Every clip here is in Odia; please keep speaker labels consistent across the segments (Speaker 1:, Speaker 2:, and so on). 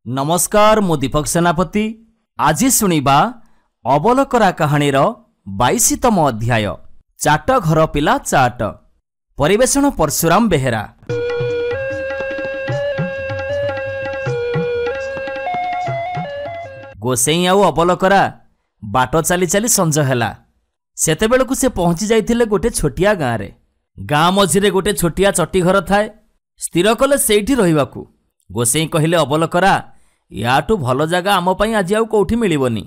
Speaker 1: नमस्कार मु दीपक सेनापति। आज शुणिबा अबलकरा कहानीर 22तम अध्याय चाट घर पिला चाट। परिवेषण परशुराम बेहेरा। गोसेई आउ अबलकरा बाट चली चली संज हैला। सेतेबेलकु से पहुंची जाइथिले गोटे छोटिया गाँ रे। गाँ मझिरे गोटे छोटिया चट्टी घर थाए। स्थिर कले सेठी रहिबाकू। गोसेई कहिले अबलकरा याटू भल जगह आम पई आज आउ कोठी मिलिबनी।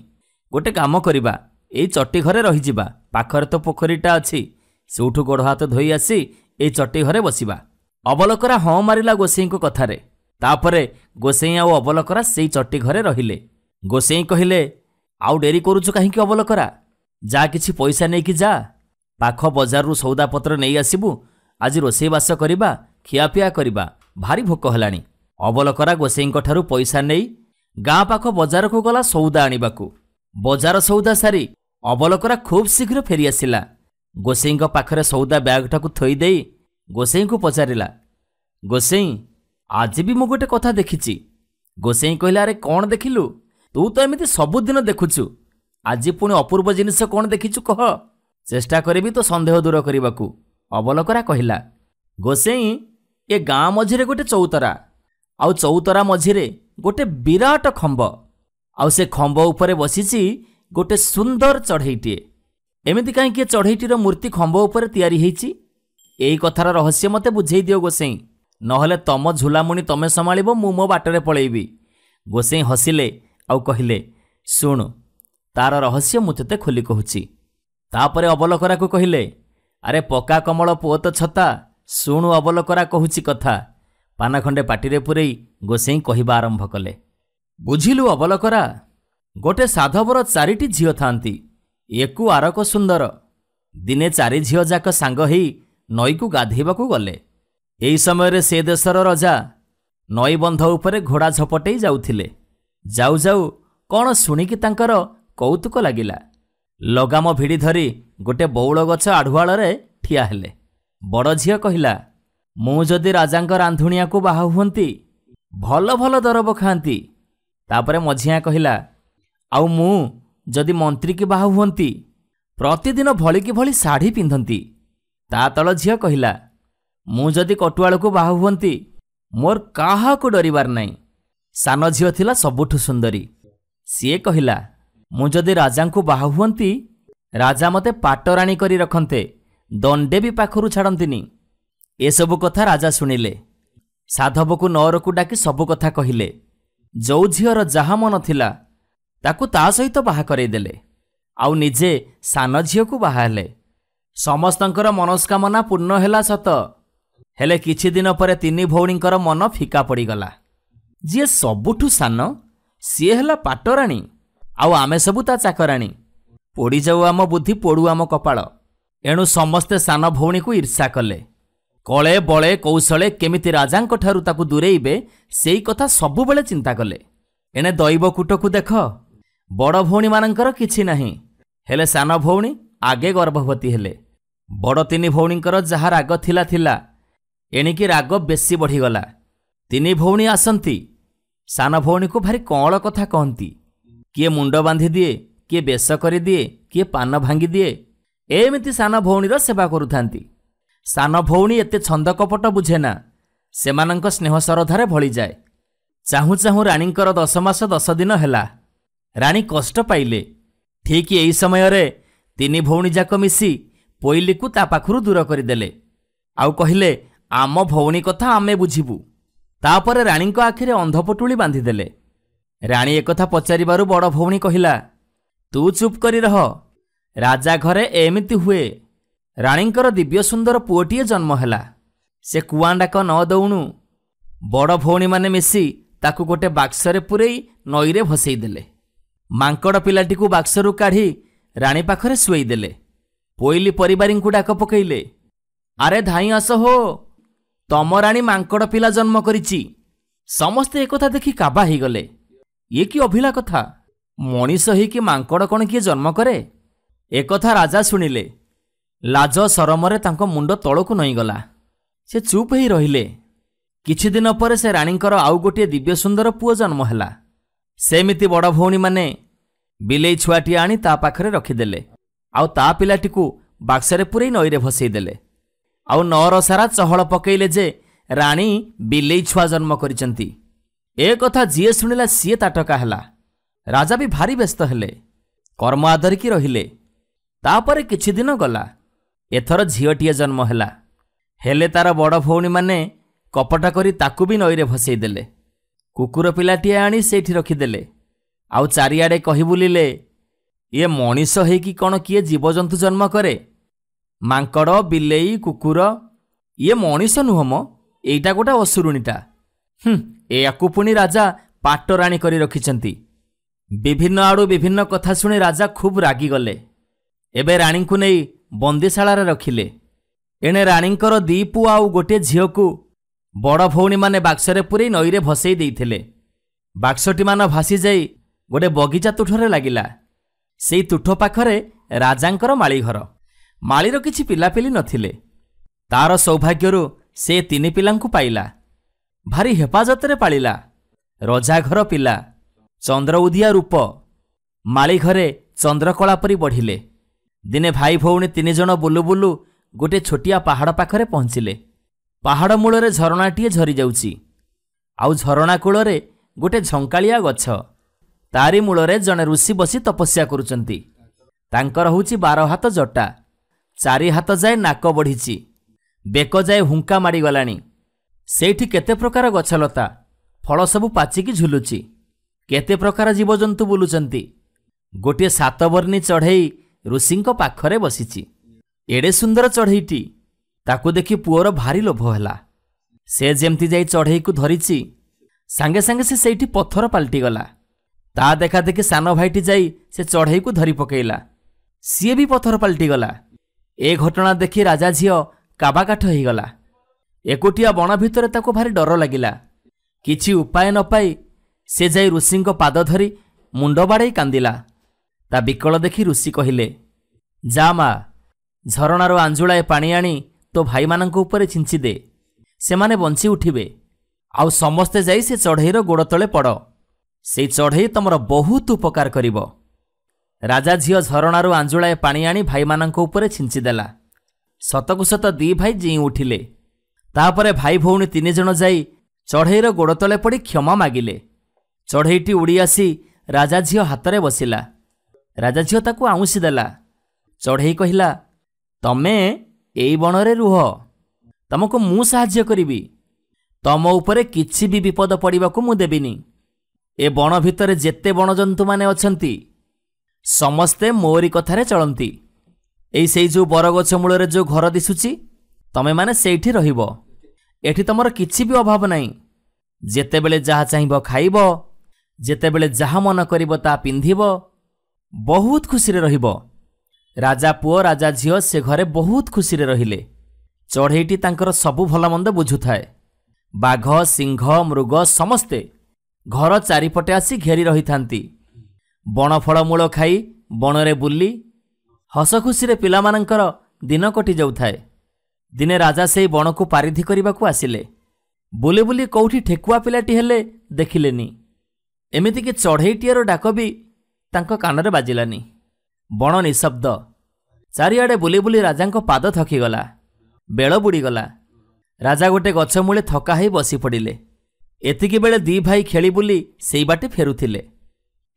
Speaker 1: गोटे काम करिबा, एई चट्टी घरे रही जिबा। पाखरे तो पोखरीटा अछि, सेउठू गोड़ हाथ धोई आसी एई चट्टी घरे बसिबा। अबलकरा हाँ मारिला गोसेई को कथारे। तापरे गोसेई आउ अबलकरा सेई चट्टी घरे रहिले। गोसेई कहिले, आउ डेरी करूछु काहींकि अबलकरा, जा किछि पैसा नेकी जा। पाख बजाररू सौदा पत्र नेई आसिबु। आज रोषेई बास करिबा, खियापिया करिबा, भारी भोक हेलाणी। अबलकरा गोसेईंक ठारू पैसा नेई गाँ पाख बजार को गला सौदा आनिबाकू। बजार सौदा सारी अबलकरा खूब शीघ्र फेरी आसिला। गोसेईंक पाखरे सौदा ब्यागटाकू थोई देई गोसेई को पचारिला, गोसेई आज भी मु गोटे कथा देखिछि। गोसेई कहिला, अरे कौन देखिलु? तू तो एमिति सबुदिन देखुछु, आज पुणी अपूर्व जिनिस कौन देखिछु कह, चेष्टा करिबी तो संदेह दूर करिबाकू। अबलकरा कहिला, गोसेई ए गाँ मझिरे गोटे चौतरा, आउ चौतरा मझिरे गोटे विराट खंब, आउ से खंब उपरे बसिछि गोटे सुंदर चढ़ईटीए। एमिति काईकि चढ़ईटीर मूर्ति खंब उपरे तैयारी हेछि? एई कथार रहस्य मते बुझेई दियो गोसेई, नहले तम झुलामुणी तमे संभाळिबो, मु मो बाटरे पळेइबी। गोसेई हसिले आउ कहिले, सुण तार रहस्य मु तते खोली कहूछि। तापरे अबलकरा को कहिले, अरे पका कमल पुओ तो छता, सुणु अबलकरा कहूछि कथा। पाना खंडे पाटिरे पुरेई गोसेई कहिबा आरंभ कले, बुझिलु अबलकरा, गोटे साधवर चारिटी झियो थांती, एकु आरक सुंदर। दिने चारि झियो जाक सांग हेई नईकू गाधेइबाकू गले। एई समय से देशर राजा नई बंध उपरे घोड़ा झपटेई जाउथिले। जाउ जाउ कौन शुणिकी तांकर कौतुक लागिला। लगाम भिड़ी धरी गोटे बौल गछ आढ़ुआଳରେ ठिया हेले। बड़ झियो कहिला, मु जदि राजांक रांधुणिया को बाहा हुअंती, भल भल दरब खांती। तापरे मझिया कहिला, आउ मु जदि मंत्री की बाहा हुअंती, प्रतिदिन भली की भली साड़ी पिंधंती। ता तल झियो कहिला, मु जदि कटुआल को बाहा हुअंती, मोर काहा को डरिबार नाही। सान झियो थिला सबुठु सुंदरी। सीए कहिला, मु जदि राजा को बाहा हुअंती, राजा मते पाटराणी करी रखन्ते, दंडे भी पाखरु छाड़ंतिनी। ए सबु कथा राजा शुणिले। साधव को नौर को डाकी सबु कथा कहिले। जो झियर जहा मन थिला ताकू ता सहित बाहा करई देले, आउ निजे सान झियो को बाहा हेले। समस्तंकर मनस्कामना पूर्ण हेला सत, हेले किछि दिन परे तिनी भौणींकर मन फिका पड़ीगला। जी सबुठु सान सी हेला पाटराणी, आउ आमे सबु ता चाकराणी। पोड़ी जाऊ आम बुद्धि, पोड़ू आम कपाळ। एणु समस्ते सान भौणी को ईर्षा कले। कले बले कौशले केमिति राजांक ठारू ताकू दूरेइबे सेई कथा सबु बेले चिंता कले। एणे दैव कूटकू देख, बड़ भौणी मानंकर किछि नाही, हेले सान भौणी आगे गर्भवती हेले। बड़ तिनी भौणींकर जहा राग थिला थिला, एणिकी राग बेसी बढ़ीगला। तिनी भौणी आसंती, सान भौणी को भारी कौळ कथा कहंती। किए मुंड बांधी दिए, किए बेश करी दिए, किए पान भांगी दिए, एमिति सान भौणीर सेवा करुथांती। सान भौणी एते छंद कपट बुझेना, सेमानंक स्नेह सरधारे भली जाए। चाहू चाहू राणींकर 10 मास 10 दिन हेला। राणी कष्ट पाइले। ठीक एई समय रे तिनी भौणी जाक मिसी पोइली को ता पाखरु दूर करिदेले, आउ कहिले, आम भौणी कथा आमे बुझिबु। तापरे राणींक आखिरे अंधपटुली बांधिदेले। राणी एकथा पचारिबारु बड़ भौणी कहिला, तू चुप करी रह, राजा घरे एमिति हुए। राणींकर दिव्य सुंदर पुओटीए जन्म हेला। से कुआं डाक न दौणु बड़ भौणी माने मिसी ताकू गोटे बाक्सरे पुरेई नईरे भसई देले। मांकड़ पिलाटी को बाक्सरू काढ़ी राणी पाखरे शुई देले। पोइली परिवारी को डाक पकेइले, अरे धाई आस हो, तम राणी मांकड़ पिला जन्म करिछि। समस्ते एकथा देखि काबा ही गले। ये कि अभिला कथा, मनीष ही कि मांकड़ कौन किए जन्म करे? एकथा राजा शुणिले। लाज सरमरे तांको मुंड तळकु नईगला। से चुप ही रहिले। କିଛି ଦିନ ପରେ ସେ ରାଣୀଙ୍କର ଆଉ ଗୋଟିଏ ଦିବ୍ୟ ସୁନ୍ଦର ପୁଅ ଜନ୍ମ ହେଲା। ସେମିତି ବଡ଼ ଭଉଣୀମାନେ ବିଲେଇ ଛୁଆଟିଏ ଆଣି ତା ପାଖରେ ରଖିଦେଲେ, ଆଉ ତା ପିଲାଟିକୁ ବାକ୍ସରେ ପୂରେଇ ନଈରେ ଭସେଇଦେଲେ। ଆଉ ନଅର ସାରା ଚହଳ ପକେଇଲେ ଯେ ରାଣୀ ବିଲେଇ ଛୁଆ ଜନ୍ମ କରିଛନ୍ତି। ଏ କଥା ଯିଏ ଶୁଣିଲା ସିଏ ତାଟକା ହେଲା। ରାଜା ବି ଭାରି ବ୍ୟସ୍ତ ହେଲେ, କର୍ମ ଆଦରିକି ରହିଲେ। ତାପରେ କିଛି ଦିନ ଗଲା, ଏଥର ଝିଅଟିଏ ଜନ୍ମ ହେଲା। ହେଲେ ତାର ବଡ଼ ଭଉଣୀମାନେ କପଟ କରି ତାକୁ ବି ନଈରେ ଭସେଇଦେଲେ। କୁକୁର ପିଲାଟିଏ ଆଣି ସେଇଠି ରଖିଦେଲେ, ଆଉ ଚାରିଆଡ଼େ କହି ବୁଲିଲେ, ଇଏ ମଣିଷ ହେଇକି କ'ଣ କିଏ ଜୀବଜନ୍ତୁ ଜନ୍ମ କରେ? ମାଙ୍କଡ଼, ବିଲେଇ, କୁକୁର, ଇଏ ମଣିଷ ନୁହଁ ମ, ଏଇଟା ଗୋଟେ ଅସୁରୁଣୀଟା। ଏହାକୁ ପୁଣି ରାଜା ପାଟରାଣୀ କରି ରଖିଛନ୍ତି। ବିଭିନ୍ନ ଆଡ଼ୁ ବିଭିନ୍ନ କଥା ଶୁଣି ରାଜା ଖୁବ୍ ରାଗିଗଲେ। ଏବେ ରାଣୀଙ୍କୁ ନେଇ ବନ୍ଦୀଶାଳାରେ ରଖିଲେ। ଏଣେ ରାଣୀଙ୍କର 2 ପୁଅ ଆଉ ଗୋଟିଏ ଝିଅକୁ ବଡ଼ ଭଉଣୀମାନେ ବାକ୍ସରେ ପୂରେଇ ନଈରେ ଭସେଇ ଦେଇଥିଲେ। ବାକ୍ସଟିମାନ ଭାସିଯାଇ ଗୋଟେ ବଗିଚା ତୁଠରେ ଲାଗିଲା। ସେଇ ତୁଠ ପାଖରେ ରାଜାଙ୍କର ମାଳି ଘର। ମାଳିର କିଛି ପିଲାପିଲି ନଥିଲେ। ତାର ସୌଭାଗ୍ୟରୁ ସେ 3 ପିଲାଙ୍କୁ ପାଇଲା। ଭାରି ହେପାଜତରେ ପାଳିଲା। ରଜାଘର ପିଲା, ଚନ୍ଦ୍ର ଉଦିଆ ରୂପ। ମାଳି ଘରେ ଚନ୍ଦ୍ରକଳା ପରି ବଢ଼ିଲେ। ଦିନେ ଭାଇ ଭଉଣୀ 3 ଜଣ ବୁଲୁ ବୁଲୁ ଗୋଟିଏ ଛୋଟିଆ ପାହାଡ଼ ପାଖରେ ପହଞ୍ଚିଲେ। ପାହାଡ଼ ମୂଳରେ ଝରଣାଟିଏ ଝରିଯାଉଛି, ଆଉ ଝରଣା କୂଳରେ ଗୋଟେ ଝଙ୍କାଳିଆ ଗଛ। ତାରି ମୂଳରେ ଜଣେ ଋଷି ବସି ତପସ୍ୟା କରୁଛନ୍ତି। ତାଙ୍କର ହେଉଛି 12 ହାତ ଜଟା, 4 ହାତ ଯାଏ ନାକ ବଢ଼ିଛି, ବେକ ଯାଏ ହୁଙ୍କା ମାଡ଼ିଗଲାଣି। ସେଇଠି କେତେ ପ୍ରକାର ଗଛଲତା, ଫଳ ସବୁ ପାଚିକି ଝୁଲୁଛି। କେତେ ପ୍ରକାର ଜୀବଜନ୍ତୁ ବୁଲୁଛନ୍ତି। ଗୋଟିଏ 7 ବର୍ଣ୍ଣି ଚଢ଼େଇ ଋଷିଙ୍କ ପାଖରେ ବସିଛି। ଏଡ଼େ ସୁନ୍ଦର ଚଢ଼େଇଟି। ତାକୁ ଦେଖି ପୁଅର ଭାରି ଲୋଭ ହେଲା। ସେ ଯେମିତି ଯାଇ ଚଢ଼େଇକୁ ଧରିଛି, ସାଙ୍ଗେ ସାଙ୍ଗେ ସେ ସେଇଠି ପଥର ପାଲଟିଗଲା। ତା ଦେଖା ଦେଖି ସାନ ଭାଇଟି ଯାଇ ସେ ଚଢ଼େଇକୁ ଧରି ପକେଇଲା। ସିଏ ବି ପଥର ପାଲଟିଗଲା। ଏ ଘଟଣା ଦେଖି ରାଜା ଝିଅ କାବାକାଠ ହେଇଗଲା। ଏକୁଟିଆ ବଣ ଭିତରେ ତାକୁ ଭାରି ଡର ଲାଗିଲା। କିଛି ଉପାୟ ନ ପାଇ ସେ ଯାଇ ଋଷିଙ୍କ ପାଦ ଧରି ମୁଣ୍ଡ ବାଡ଼େଇ କାନ୍ଦିଲା। ତା ବିକଳ ଦେଖି ଋଷି କହିଲେ, ଯା ମା, ଝରଣାରୁ ଆଞ୍ଜୁଳାଏ ପାଣି ଆଣି ତୋ ଭାଇମାନଙ୍କ ଉପରେ ଛିଞ୍ଚି ଦେ, ସେମାନେ ବଞ୍ଚି ଉଠିବେ। ଆଉ ସମସ୍ତେ ଯାଇ ସେ ଚଢ଼େଇର ଗୋଡ଼ ତଳେ ପଡ଼। ସେଇ ଚଢ଼େଇ ତମର ବହୁତ ଉପକାର କରିବ। ରାଜା ଝିଅ ଝରଣାରୁ ଆଞ୍ଜୁଳାଏ ପାଣି ଆଣି ଭାଇମାନଙ୍କ ଉପରେ ଛିଞ୍ଚିଦେଲା। ସତକୁ ସତ 2 ଭାଇ ଜୀଇଁ ଉଠିଲେ। ତାପରେ ଭାଇ ଭଉଣୀ 3 ଜଣ ଯାଇ ଚଢ଼େଇର ଗୋଡ଼ ତଳେ ପଡ଼ି କ୍ଷମା ମାଗିଲେ। ଚଢ଼େଇଟି ଉଡ଼ି ଆସି ରାଜା ଝିଅ ହାତରେ ବସିଲା। ରାଜା ଝିଅ ତାକୁ ଆଉଁସି ଦେଲା। ଚଢ଼େଇ କହିଲା, ତମେ ଏଇ ବଣରେ ରୁହ, ତମକୁ ମୁଁ ସାହାଯ୍ୟ କରିବି। ତମ ଉପରେ କିଛି ବି ବିପଦ ପଡ଼ିବାକୁ ମୁଁ ଦେବିନି। ଏ ବଣ ଭିତରେ ଯେତେ ବଣଜନ୍ତୁମାନେ ଅଛନ୍ତି ସମସ୍ତେ ମୋରି କଥାରେ ଚଳନ୍ତି। ଏଇ ସେଇ ଯେଉଁ ବରଗଛ ମୂଳରେ ଯେଉଁ ଘର ଦିଶୁଛି, ତମେମାନେ ସେଇଠି ରହିବ। ଏଠି ତମର କିଛି ବି ଅଭାବ ନାହିଁ। ଯେତେବେଳେ ଯାହା ଚାହିଁବ ଖାଇବ, ଯେତେବେଳେ ଯାହା ମନ କରିବ ତା ପିନ୍ଧିବ, ବହୁତ ଖୁସିରେ ରହିବ। ରାଜା ପୁଅ ରାଜା ଝିଅ ସେ ଘରେ ବହୁତ ଖୁସିରେ ରହିଲେ। ଚଢ଼େଇଟି ତାଙ୍କର ସବୁ ଭଲମନ୍ଦ ବୁଝୁଥାଏ। ବାଘ, ସିଂହ, ମୃଗ ସମସ୍ତେ ଘର ଚାରିପଟେ ଆସି ଘେରି ରହିଥାନ୍ତି। ବଣଫଳମୂଳ ଖାଇ ବଣରେ ବୁଲି ହସ ଖୁସିରେ ପିଲାମାନଙ୍କର ଦିନ କଟି ଯାଉଥାଏ। ଦିନେ ରାଜା ସେଇ ବଣକୁ ପାରିଧି କରିବାକୁ ଆସିଲେ। ବୁଲି ବୁଲି କୋଉଠି ଠେକୁଆ ପିଲାଟି ହେଲେ ଦେଖିଲେନି। ଏମିତିକି ଚଢ଼େଇଟିଏର ଡାକ ବି ତାଙ୍କ କାନରେ ବାଜିଲାନି। ବଣ ନିଶବ୍ଦ। ଚାରିଆଡ଼େ ବୁଲି ବୁଲି ରାଜାଙ୍କ ପାଦ ଥକିଗଲା। ବେଳ ବୁଡ଼ିଗଲା। ରାଜା ଗୋଟେ ଗଛ ମୂଳେ ଥକା ହେଇ ବସି ପଡ଼ିଲେ। ଏତିକି ବେଳେ 2 ଭାଇ ଖେଳି ବୁଲି ସେଇ ବାଟେ ଫେରୁଥିଲେ।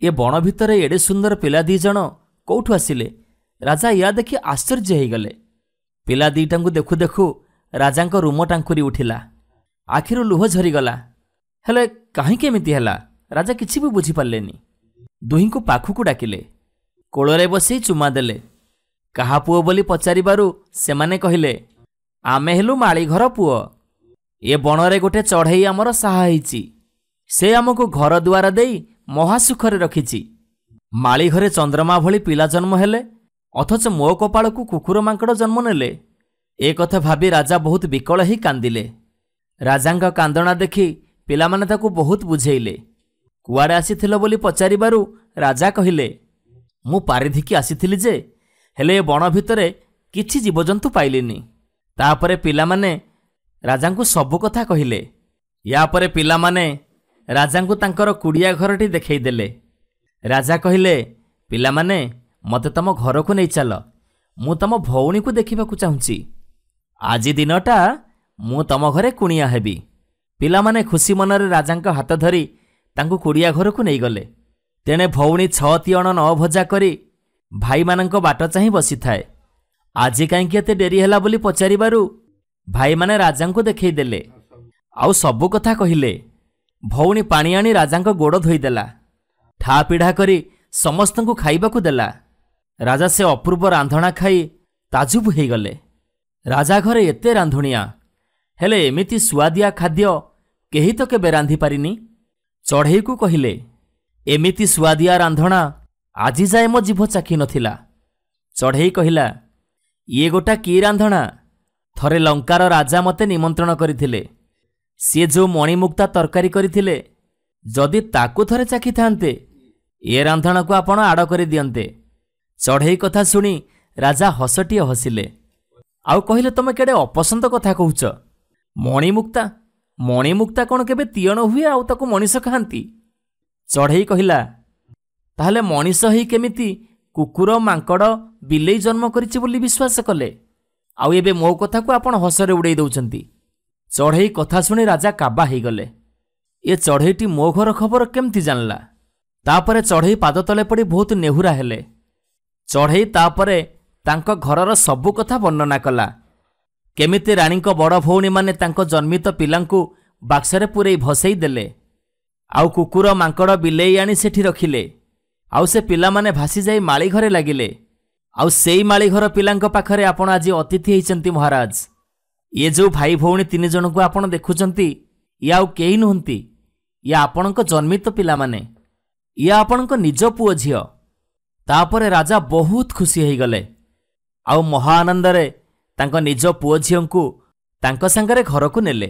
Speaker 1: ଏ ବଣ ଭିତରେ ଏଡ଼େ ସୁନ୍ଦର ପିଲା 2 ଜଣ କୋଉଠୁ ଆସିଲେ? ରାଜା ୟା ଦେଖି ଆଶ୍ଚର୍ଯ୍ୟ ହେଇଗଲେ। ପିଲା 2ଟାଙ୍କୁ ଦେଖୁ ଦେଖୁ ରାଜାଙ୍କ ରୁମ ଟାଙ୍କୁରି ଉଠିଲା। ଆଖିରୁ ଲୁହ ଝରିଗଲା। ହେଲେ କାହିଁକି ଏମିତି ହେଲା ରାଜା କିଛି ବି ବୁଝିପାରିଲେନି। ଦୁହିଁଙ୍କୁ ପାଖକୁ ଡାକିଲେ। କୋଳରେ ବସେଇ ଚୁମା ଦେଲେ। କାହା ପୁଅ ବୋଲି ପଚାରିବାରୁ ସେମାନେ କହିଲେ, ଆମେ ହେଲୁ ମାଳିଘର ପୁଅ। ଏ ବଣରେ ଗୋଟେ ଚଢ଼େଇ ଆମର ସାହା ହେଇଛି। ସେ ଆମକୁ ଘର ଦୁଆର ଦେଇ ମହାସୁଖରେ ରଖିଛି। ମାଳିଘରେ ଚନ୍ଦ୍ରମା ଭଳି ପିଲା ଜନ୍ମ ହେଲେ, ଅଥଚ ମୋ କପାଳକୁ କୁକୁର ମାଙ୍କଡ଼ ଜନ୍ମ ନେଲେ। ଏ କଥା ଭାବି ରାଜା ବହୁତ ବିକଳ ହେଇ କାନ୍ଦିଲେ। ରାଜାଙ୍କ କାନ୍ଦଣା ଦେଖି ପିଲାମାନେ ତାକୁ ବହୁତ ବୁଝେଇଲେ। କୁଆଡ଼େ ଆସିଥିଲ ବୋଲି ପଚାରିବାରୁ ରାଜା କହିଲେ, ମୁଁ ପାରିଧିକି ଆସିଥିଲି ଯେ, ହେଲେ ଏ ବଣ ଭିତରେ କିଛି ଜୀବଜନ୍ତୁ ପାଇଲିନି। ତାପରେ ପିଲାମାନେ ରାଜାଙ୍କୁ ସବୁ କଥା କହିଲେ। या परे पिलामाने राजांकु तांकर कुड़िया घरटी देखई देले। राजा कहिले, पिलामाने मते तम घर को नहीं चल, मु तम भौणी को देखा चाहूँगी। आज दिनटा मु तम घरे कुणिया हेबी। पिलामाने खुशी मनरे राजांक हाथ धरी तांकु कुड़िया घर को नहीं गले। तेणे भौणी 6 तिअण 9 भजा करी भाई मानक बाट चाही बसी थाए। आज कहीं एते डेरी हैला बोली पचारिबारु भाई माने राजांकु देखई देले आउ सबु कथा कहिले। भौणी पानी आनी राजांक गोड़ धोईदेला, ठा पिढ़ा करी समस्तंकु खाइबाकु देला। राजा से अपूर्व रांधणा खाई ताजुब हो गले। राजा घरे एते रांधुणिया हेले एमिति सुआदिया खाद्य केही तो केबे रांधि पारिनी। चढ़ई को कहिले, एमिति सुआदिया रांधणा आजी जाए मो जीभ चाखी नथिला। चढ़ई कहिला, ये गोटा की रांधणा? थरे लंकार राजा मते निमंत्रण करथिले। सी जो मणिमुक्ता तरकारी करथिले, जदि ताकु थरे चाखी थांते ए रांधणा को आपण आड़ कर दियंते। चढ़ई कथा सुनी राजा हसटिए हसिले आउ कहिले, तमे केडे अपसंद कथा कहूच। मणिमुक्ता मणिमुक्ता कौन केबे तियण हुए आउ ताकु मनीष खाती? चढ़ई कहिला, ताहले मनीष ही केमिति कुकुर मांकड़ बिलेई जन्म करिछि बोली विश्वास कले, आउ एबे मो कथा को आपण हसरे उड़ाई दउचंती। चढ़ई कथा सुनी राजा काबा हो गले। ए चढ़ईटी मो घर खबर केमती जानला? तापरे चढ़ई पाद तले पड़ी बहुत नेहुरा हेले। चढ़ई तापरे तांको घरर सबु कथा वर्णना कला। केमिति रानी बड़ भौणी माने तांको जन्मित पिलांकु बाक्सरे पुरई भसई देले, आउ कुकुर मांकड़ बिलेई आनी सेठी रखिले, आउ से पिला माने भासी जाई माली घरे लागिले, आउ सेई माली घर पिलांको पाखरे आपण आज अतिथि होइचंती महाराज। ये जो भाई भौणी 3 जन को आपण देखुचंती, या आउ केही नुहंती, या आपणको जन्मित पिला माने, या आपणको निज पुओ झियो। तापरे राजा बहुत खुशी हो गले, आउ महाआनंदरे तांको निज पुओ झियंकु तांको संगरे घर को नेले।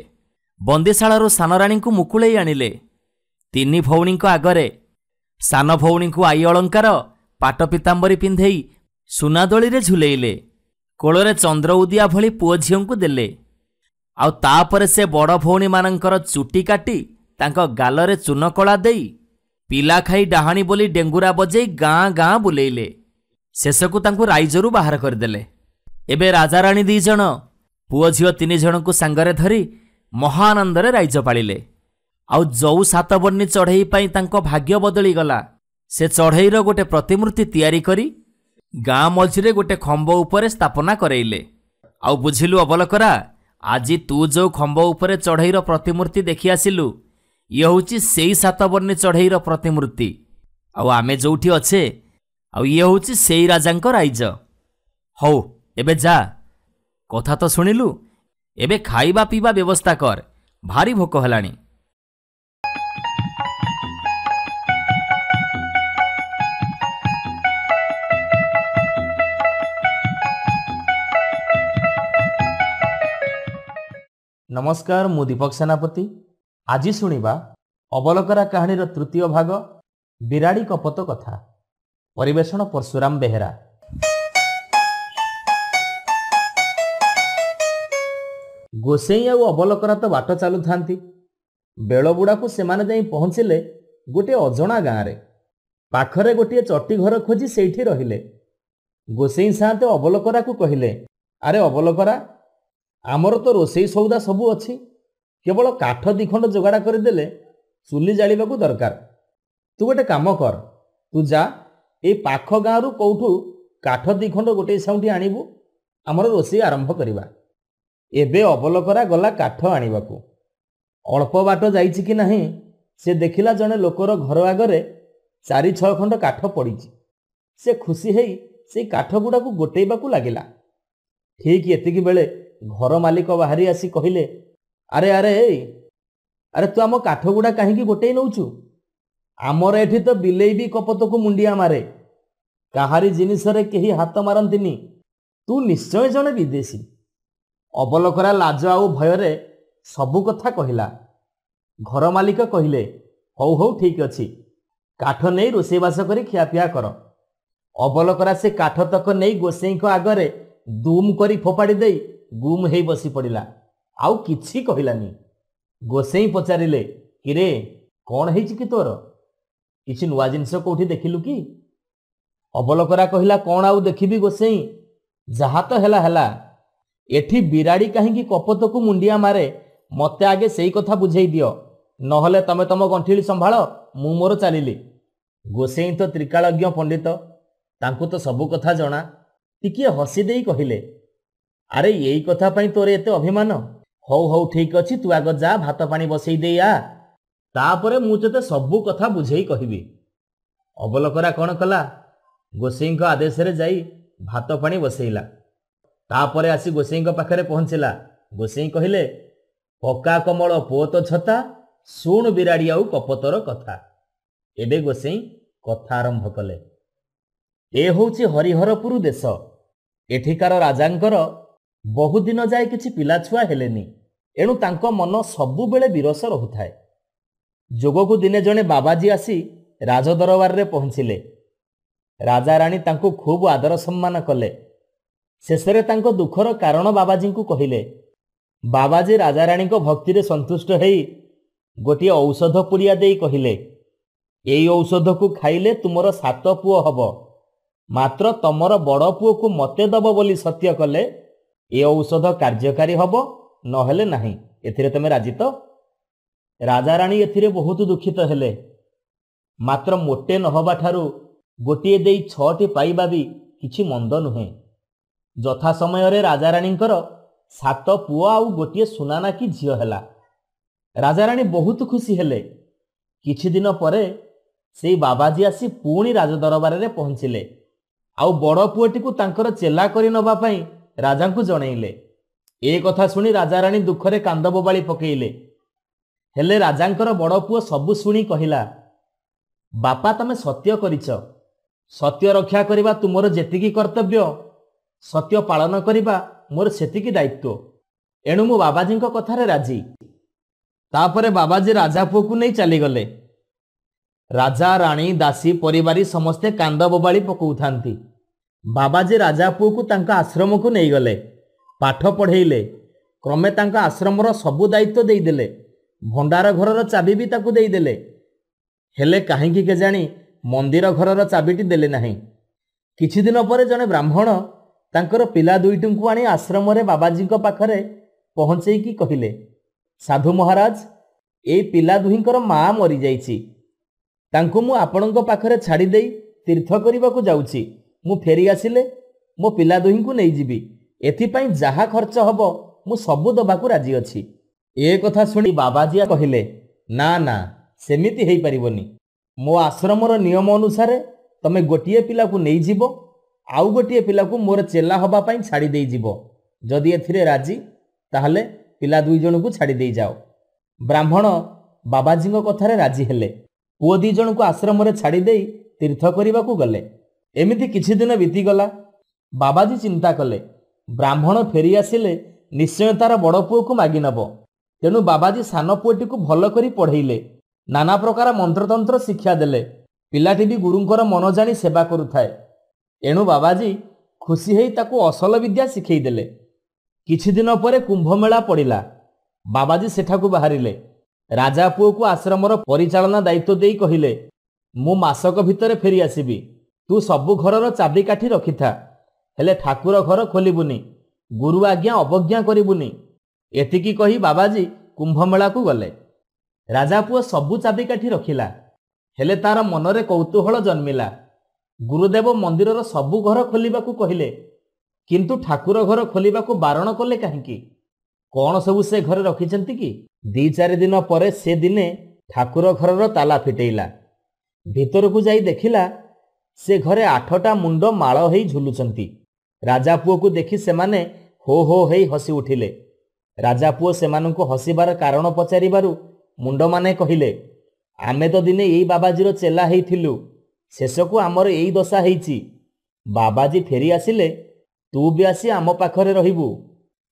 Speaker 1: बंदीशालारू सान राणी को मुकुळेई आनिले। 3 भौणी आगरे सान भौणी को आई अलंकार पाट पीतांबरी पिंधेई सुनादोली रे झुलेइले। कोଳରେ चंद्र उदिया भली पुओ झियंकु देले। आउ तापरे से बड़ भौणी मानकर चुटी काटी तांको गालरे चून कला देई पिला खाई डाहाणी बोली डेंगुरा बजेई गाँ गाँ बुलेइले। शेषकु तांकु राइजरू बाहर करदेले। एबे राजा राणी 2 जन पुओ झियो 3 जन को सांगरे धरी महाआनंदरे राइज पालिले। आउ जौ 7 बन्नी चढ़ई पाई तांको भाग्य बदली गला। से चढ़ईर गोटे प्रतिमूर्ति तैयारी करी गाँ मझिरे गोटे खंब उपरे स्थापना करैले। आउ बुझिलु अबलकरा, आज तू जो खंब उपरे चढ़ईर प्रतिमूर्ति देखि आसिलु, ये होची सेई 7 बन्नी चढ़ईर प्रतिमूर्ति। आउ आमे जोठी अच्छे, आउ ये होची सेई राजांक राइज। हौ एबे जा, कथा तो सुनिलु, एबे खाइबा पीबा व्यवस्था कर, भारी भोक हेलाणी।
Speaker 2: नमस्कार, मु दीपक सेनापति। आज शुणिबा अबलकरा कहानीर 3य भाग बिराड़ी कपत कथा। परिवेषण परशुराम बेहेरा। गोसेई आउ अबलकरा तो बाट चालू थांती। बेल बुड़ा को सेमाने जाई पहुंचिले गोटे अजणा गाँ रे। पाखरे गोटे चट्टी घर खोजी सेठी रहिले। गोसेई साथे अबलकरा को कहिले, अरे अबलकरा, आमर तो रोसई सौदा सबू अच्छी, केवल काठ 2 खंड जोगाड़ करदेले चुली जालिबाकू दरकार। तू गोटे काम कर, तू जा ए पाख गाँव कौठू काठ 2 खंड गोटे साउंटी आनिबू, आमर रोसई आरंभ करिबा। एबे अबलकरा गला काठ आनिबाकू। अल्प बाट जाइछि कि नहीं से देखिला जने लोकर घर आगरे 4-6 खंड काठ पड़ीछि। से खुशी हेई से काठ गुड़ा को गोटेइबाकू लागिला। ठीक एतिकी बेले घर मालिक बाहरी आसी कहिले, अरे अरे अरे तू आम काठ गुड़ा कहीं गोटे नौचु? आमर एठी तो बिलेई भी कपत को मुंडिया मारे, काहारी जिनिसरे केही हाथ मारंतिनी। तू निश्चय जने विदेशी। अबलकरा लाज आउ भयरे सबु कथा कहिला। घर मालिक कहिले, हौ हौ ठीक अछि, काठ नहीं रोषेईबास करी खियापिया कर। अबलकरा से काठ तक नहीं गोसेई आगरे दुम करी फोपाड़ी देई गुम हेई बसी पड़िला, आउ किछि कहिलानी। ଗୋସେଇଁ ପଚାରିଲେ, କିରେ କ'ଣ ହେଇଛି କି ତୋର? କିଛି ନୂଆ ଜିନିଷ କୋଉଠି ଦେଖିଲୁ କି? ଅବଲକରା କହିଲା, କ'ଣ ଆଉ ଦେଖିବି ଗୋସେଇଁ, ଯାହା ତ ହେଲା ହେଲା। ଏଠି ବିରାଡ଼ି କାହିଁକି କପୋତକୁ ମୁଣ୍ଡିଆ ମାରେ, ମୋତେ ଆଗେ ସେଇ କଥା ବୁଝେଇ ଦିଅ, ନହେଲେ ତମେ ତମ ଗଣ୍ଠିଲି ସମ୍ଭାଳ, ମୁଁ ମୋର ଚାଲିଲି। ଗୋସେଇଁ ତ ତ୍ରିକାଳଜ୍ଞ ପଣ୍ଡିତ, ତାଙ୍କୁ ତ ସବୁ କଥା ଜଣା। ଟିକିଏ ହସି ଦେଇ କହିଲେ, ଆରେ ଏଇ କଥା ପାଇଁ ତୋର ଏତେ ଅଭିମାନ? ହଉ ହଉ ଠିକ୍ ଅଛି, ତୁ ଆଗ ଯା ଭାତ ପାଣି ବସେଇ ଦେଇ ଆ, ତାପରେ ମୁଁ ତୋତେ ସବୁ କଥା ବୁଝେଇ କହିବି। ଅବଲକରା କ'ଣ କଲା? ଗୋସେଇଁଙ୍କ ଆଦେଶରେ ଯାଇ ଭାତ ପାଣି ବସେଇଲା। ତାପରେ ଆସି ଗୋସେଇଁଙ୍କ ପାଖରେ ପହଞ୍ଚିଲା। ଗୋସେଇଁ କହିଲେ, ପକା କମଳ ପୁଅ ତ ଛତା, ଶୁଣ ବିରାଡ଼ି ଆଉ କପୋତର କଥା। ଏବେ ଗୋସେଇଁ କଥା ଆରମ୍ଭ କଲେ। ଏ ହେଉଛି ହରିହରପୁର ଦେଶ। ଏଠିକାର ରାଜାଙ୍କର ବହୁଦିନ ଯାଏ କିଛି ପିଲାଛୁଆ ହେଲେନି, ଏଣୁ ତାଙ୍କ ମନ ସବୁବେଳେ ବିରସ ରହୁଥାଏ। ଯୋଗକୁ ଦିନେ ଜଣେ ବାବାଜୀ ଆସି ରାଜଦରବାରରେ ପହଞ୍ଚିଲେ। ରାଜାରାଣୀ ତାଙ୍କୁ ଖୁବ୍ ଆଦର ସମ୍ମାନ କଲେ। ଶେଷରେ ତାଙ୍କ ଦୁଃଖର କାରଣ ବାବାଜୀଙ୍କୁ କହିଲେ। ବାବାଜୀ ରାଜାରାଣୀଙ୍କ ଭକ୍ତିରେ ସନ୍ତୁଷ୍ଟ ହେଇ ଗୋଟିଏ ଔଷଧ ପୁଡ଼ିଆ ଦେଇ କହିଲେ, ଏଇ ଔଷଧକୁ ଖାଇଲେ ତୁମର 7 ପୁଅ ହବ, ମାତ୍ର ତମର ବଡ଼ ପୁଅକୁ ମୋତେ ଦବ ବୋଲି ସତ୍ୟ କଲେ ଏ ଔଷଧ କାର୍ଯ୍ୟକାରୀ ହବ, ନହେଲେ ନାହିଁ। ଏଥିରେ ତମେ ରାଜି ତ? ରାଜାରାଣୀ ଏଥିରେ ବହୁତ ଦୁଃଖିତ ହେଲେ। ମାତ୍ର ମୋଟେ ନହେବା ଠାରୁ ଗୋଟିଏ ଦେଇ 6ଟି ପାଇବା ବି କିଛି ମନ୍ଦ ନୁହେଁ। ଯଥା ସମୟରେ ରାଜାରାଣୀଙ୍କର 7 ପୁଅ ଆଉ ଗୋଟିଏ ସୁନାନାକି ଝିଅ ହେଲା। ରାଜାରାଣୀ ବହୁତ ଖୁସି ହେଲେ। କିଛି ଦିନ ପରେ ସେଇ ବାବାଜୀ ଆସି ପୁଣି ରାଜଦରବାରରେ ପହଞ୍ଚିଲେ, ଆଉ ବଡ଼ ପୁଅଟିକୁ ତାଙ୍କର ଚେଲା କରି ନେବା ପାଇଁ ରାଜାଙ୍କୁ ଜଣେଇଲେ। ଏ କଥା ଶୁଣି ରାଜାରାଣୀ ଦୁଃଖରେ କାନ୍ଦ ବୋବାଳି ପକେଇଲେ। ହେଲେ ରାଜାଙ୍କର ବଡ଼ ପୁଅ ସବୁ ଶୁଣି କହିଲା, ବାପା ତମେ ସତ୍ୟ କରିଛ, ସତ୍ୟ ରକ୍ଷା କରିବା ତୁମର ଯେତିକି କର୍ତ୍ତବ୍ୟ, ସତ୍ୟ ପାଳନ କରିବା ମୋର ସେତିକି ଦାୟିତ୍ୱ, ଏଣୁ ମୁଁ ବାବାଜୀଙ୍କ କଥାରେ ରାଜି। ତାପରେ ବାବାଜୀ ରାଜା ପୁଅକୁ ନେଇ ଚାଲିଗଲେ। ରାଜା ରାଣୀ ଦାସୀ ପରିବାରୀ ସମସ୍ତେ କାନ୍ଦ ବୋବାଳି ପକାଉଥାନ୍ତି। ବାବାଜୀ ରାଜା ପୁଅକୁ ତାଙ୍କ ଆଶ୍ରମକୁ ନେଇଗଲେ, ପାଠ ପଢ଼େଇଲେ, କ୍ରମେ ତାଙ୍କ ଆଶ୍ରମର ସବୁ ଦାୟିତ୍ୱ ଦେଇଦେଲେ, ଭଣ୍ଡାର ଘରର ଚାବି ବି ତାକୁ ଦେଇଦେଲେ। ହେଲେ କାହିଁକି କେଜାଣି ମନ୍ଦିର ଘରର ଚାବିଟି ଦେଲେ ନାହିଁ। କିଛି ଦିନ ପରେ ଜଣେ ବ୍ରାହ୍ମଣ ତାଙ୍କର ପିଲା ଦୁଇଟିଙ୍କୁ ଆଣି ଆଶ୍ରମରେ ବାବାଜୀଙ୍କ ପାଖରେ ପହଞ୍ଚେଇକି କହିଲେ, ସାଧୁ ମହାରାଜ, ଏଇ ପିଲା ଦୁହିଁଙ୍କର ମା ମରିଯାଇଛି, ତାଙ୍କୁ ମୁଁ ଆପଣଙ୍କ ପାଖରେ ଛାଡ଼ି ଦେଇ ତୀର୍ଥ କରିବାକୁ ଯାଉଛି। ମୁଁ ଫେରି ଆସିଲେ ମୋ ପିଲା ଦୁହିଁଙ୍କୁ ନେଇଯିବି, ଏଥିପାଇଁ ଯାହା ଖର୍ଚ୍ଚ ହବ ମୁଁ ସବୁ ଦେବାକୁ ରାଜି ଅଛି। ଏ କଥା ଶୁଣି ବାବାଜୀ କହିଲେ, ନା ନା, ସେମିତି ହେଇପାରିବନି। ମୋ ଆଶ୍ରମର ନିୟମ ଅନୁସାରେ ତମେ ଗୋଟିଏ ପିଲାକୁ ନେଇଯିବ, ଆଉ ଗୋଟିଏ ପିଲାକୁ ମୋର ଚେଲା ହେବା ପାଇଁ ଛାଡ଼ି ଦେଇଯିବ। ଯଦି ଏଥିରେ ରାଜି, ତାହେଲେ ପିଲା 2 ଜଣଙ୍କୁ ଛାଡ଼ି ଦେଇଯାଅ। ବ୍ରାହ୍ମଣ ବାବାଜୀଙ୍କ କଥାରେ ରାଜି ହେଲେ। ପୁଅ 2 ଜଣଙ୍କୁ ଆଶ୍ରମରେ ଛାଡ଼ି ଦେଇ ତୀର୍ଥ କରିବାକୁ ଗଲେ। ଏମିତି କିଛି ଦିନ ବିତିଗଲା। ବାବାଜୀ ଚିନ୍ତା କଲେ, ବ୍ରାହ୍ମଣ ଫେରି ଆସିଲେ ନିଶ୍ଚୟ ତାର ବଡ଼ ପୁଅକୁ ମାଗି ନେବ। ତେଣୁ ବାବାଜୀ ସାନ ପୁଅଟିକୁ ଭଲ କରି ପଢ଼େଇଲେ, ନାନା ପ୍ରକାର ମନ୍ତ୍ରତନ୍ତ୍ର ଶିକ୍ଷା ଦେଲେ। ପିଲାଟି ବି ଗୁରୁଙ୍କର ମନ ଜାଣି ସେବା କରୁଥାଏ। ଏଣୁ ବାବାଜୀ ଖୁସି ହେଇ ତାକୁ ଅସଲ ବିଦ୍ୟା ଶିଖେଇ ଦେଲେ। କିଛି ଦିନ ପରେ କୁମ୍ଭମେଳା ପଡ଼ିଲା। ବାବାଜୀ ସେଠାକୁ ବାହାରିଲେ। ରାଜା ପୁଅକୁ ଆଶ୍ରମର ପରିଚାଳନା ଦାୟିତ୍ୱ ଦେଇ କହିଲେ, ମୁଁ ମାସକ ଭିତରେ ଫେରି ଆସିବି। ତୁ ସବୁ ଘରର ଚାବିକାଠି ରଖିଥା, ହେଲେ ଠାକୁର ଘର ଖୋଲିବୁନି, ଗୁରୁ ଆଜ୍ଞା ଅବଜ୍ଞା କରିବୁନି। ଏତିକି କହି ବାବାଜୀ କୁମ୍ଭମେଳାକୁ ଗଲେ। ରାଜା ପୁଅ ସବୁ ଚାବିକାଠି ରଖିଲା, ହେଲେ ତାର ମନରେ କୌତୂହଳ ଜନ୍ମିଲା। ଗୁରୁଦେବ ମନ୍ଦିରର ସବୁ ଘର ଖୋଲିବାକୁ କହିଲେ, କିନ୍ତୁ ଠାକୁର ଘର ଖୋଲିବାକୁ ବାରଣ କଲେ କାହିଁକି? କ'ଣ ସବୁ ସେ ଘରେ ରଖିଛନ୍ତି କି? 2-4 ଦିନ ପରେ ସେ ଦିନେ ଠାକୁର ଘରର ତାଲା ଫିଟେଇଲା। ଭିତରକୁ ଯାଇ ଦେଖିଲା ସେ ଘରେ 8ଟା ମୁଣ୍ଡ ମାଳ ହେଇ ଝୁଲୁଛନ୍ତି। ରାଜା ପୁଅକୁ ଦେଖି ସେମାନେ ହୋ ହୋ ହେଇ ହସି ଉଠିଲେ। ରାଜା ପୁଅ ସେମାନଙ୍କୁ ହସିବାର କାରଣ ପଚାରିବାରୁ ମୁଣ୍ଡମାନେ କହିଲେ, ଆମେ ତ ଦିନେ ଏଇ ବାବାଜୀର ଚେଲା ହେଇଥିଲୁ, ଶେଷକୁ ଆମର ଏଇ ଦଶା ହେଇଛି। ବାବାଜୀ ଫେରି ଆସିଲେ ତୁ ବି ଆସି ଆମ ପାଖରେ ରହିବୁ।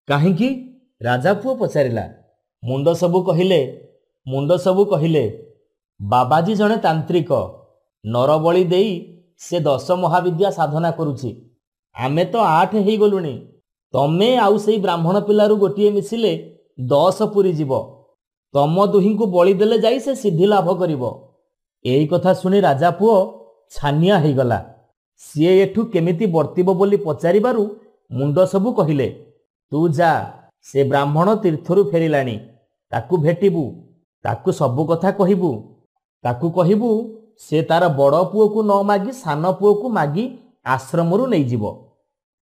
Speaker 2: କାହିଁକି? ରାଜା ପୁଅ ପଚାରିଲା। ମୁଣ୍ଡ ସବୁ କହିଲେ, ବାବାଜୀ ଜଣେ ତାନ୍ତ୍ରିକ, ନରବଳି ଦେଇ ସେ 10 ମହାବିଦ୍ୟା ସାଧନା କରୁଛି। ଆମେ ତ 8 ହେଇଗଲୁଣି, ତମେ ଆଉ ସେଇ ବ୍ରାହ୍ମଣ ପିଲାରୁ ଗୋଟିଏ ମିଶିଲେ 10 ପୁରୀ ଯିବ। ତମ ଦୁହିଁଙ୍କୁ ବଳି ଦେଲେ ଯାଇ ସେ ସିଦ୍ଧି ଲାଭ କରିବ। ଏଇ କଥା ଶୁଣି ରାଜା ପୁଅ ଛାନିଆ ହେଇଗଲା। ସିଏ ଏଠୁ କେମିତି ବର୍ତ୍ତିବ ବୋଲି ପଚାରିବାରୁ ମୁଣ୍ଡ ସବୁ କହିଲେ, ତୁ ଯା, ସେ ବ୍ରାହ୍ମଣ ତୀର୍ଥରୁ ଫେରିଲାଣି, ତାକୁ ଭେଟିବୁ, ତାକୁ ସବୁ କଥା କହିବୁ। ତାକୁ କହିବୁ ସେ ତାର ବଡ଼ ପୁଅକୁ ନ ମାଗି ସାନ ପୁଅକୁ ମାଗି ଆଶ୍ରମରୁ ନେଇଯିବ।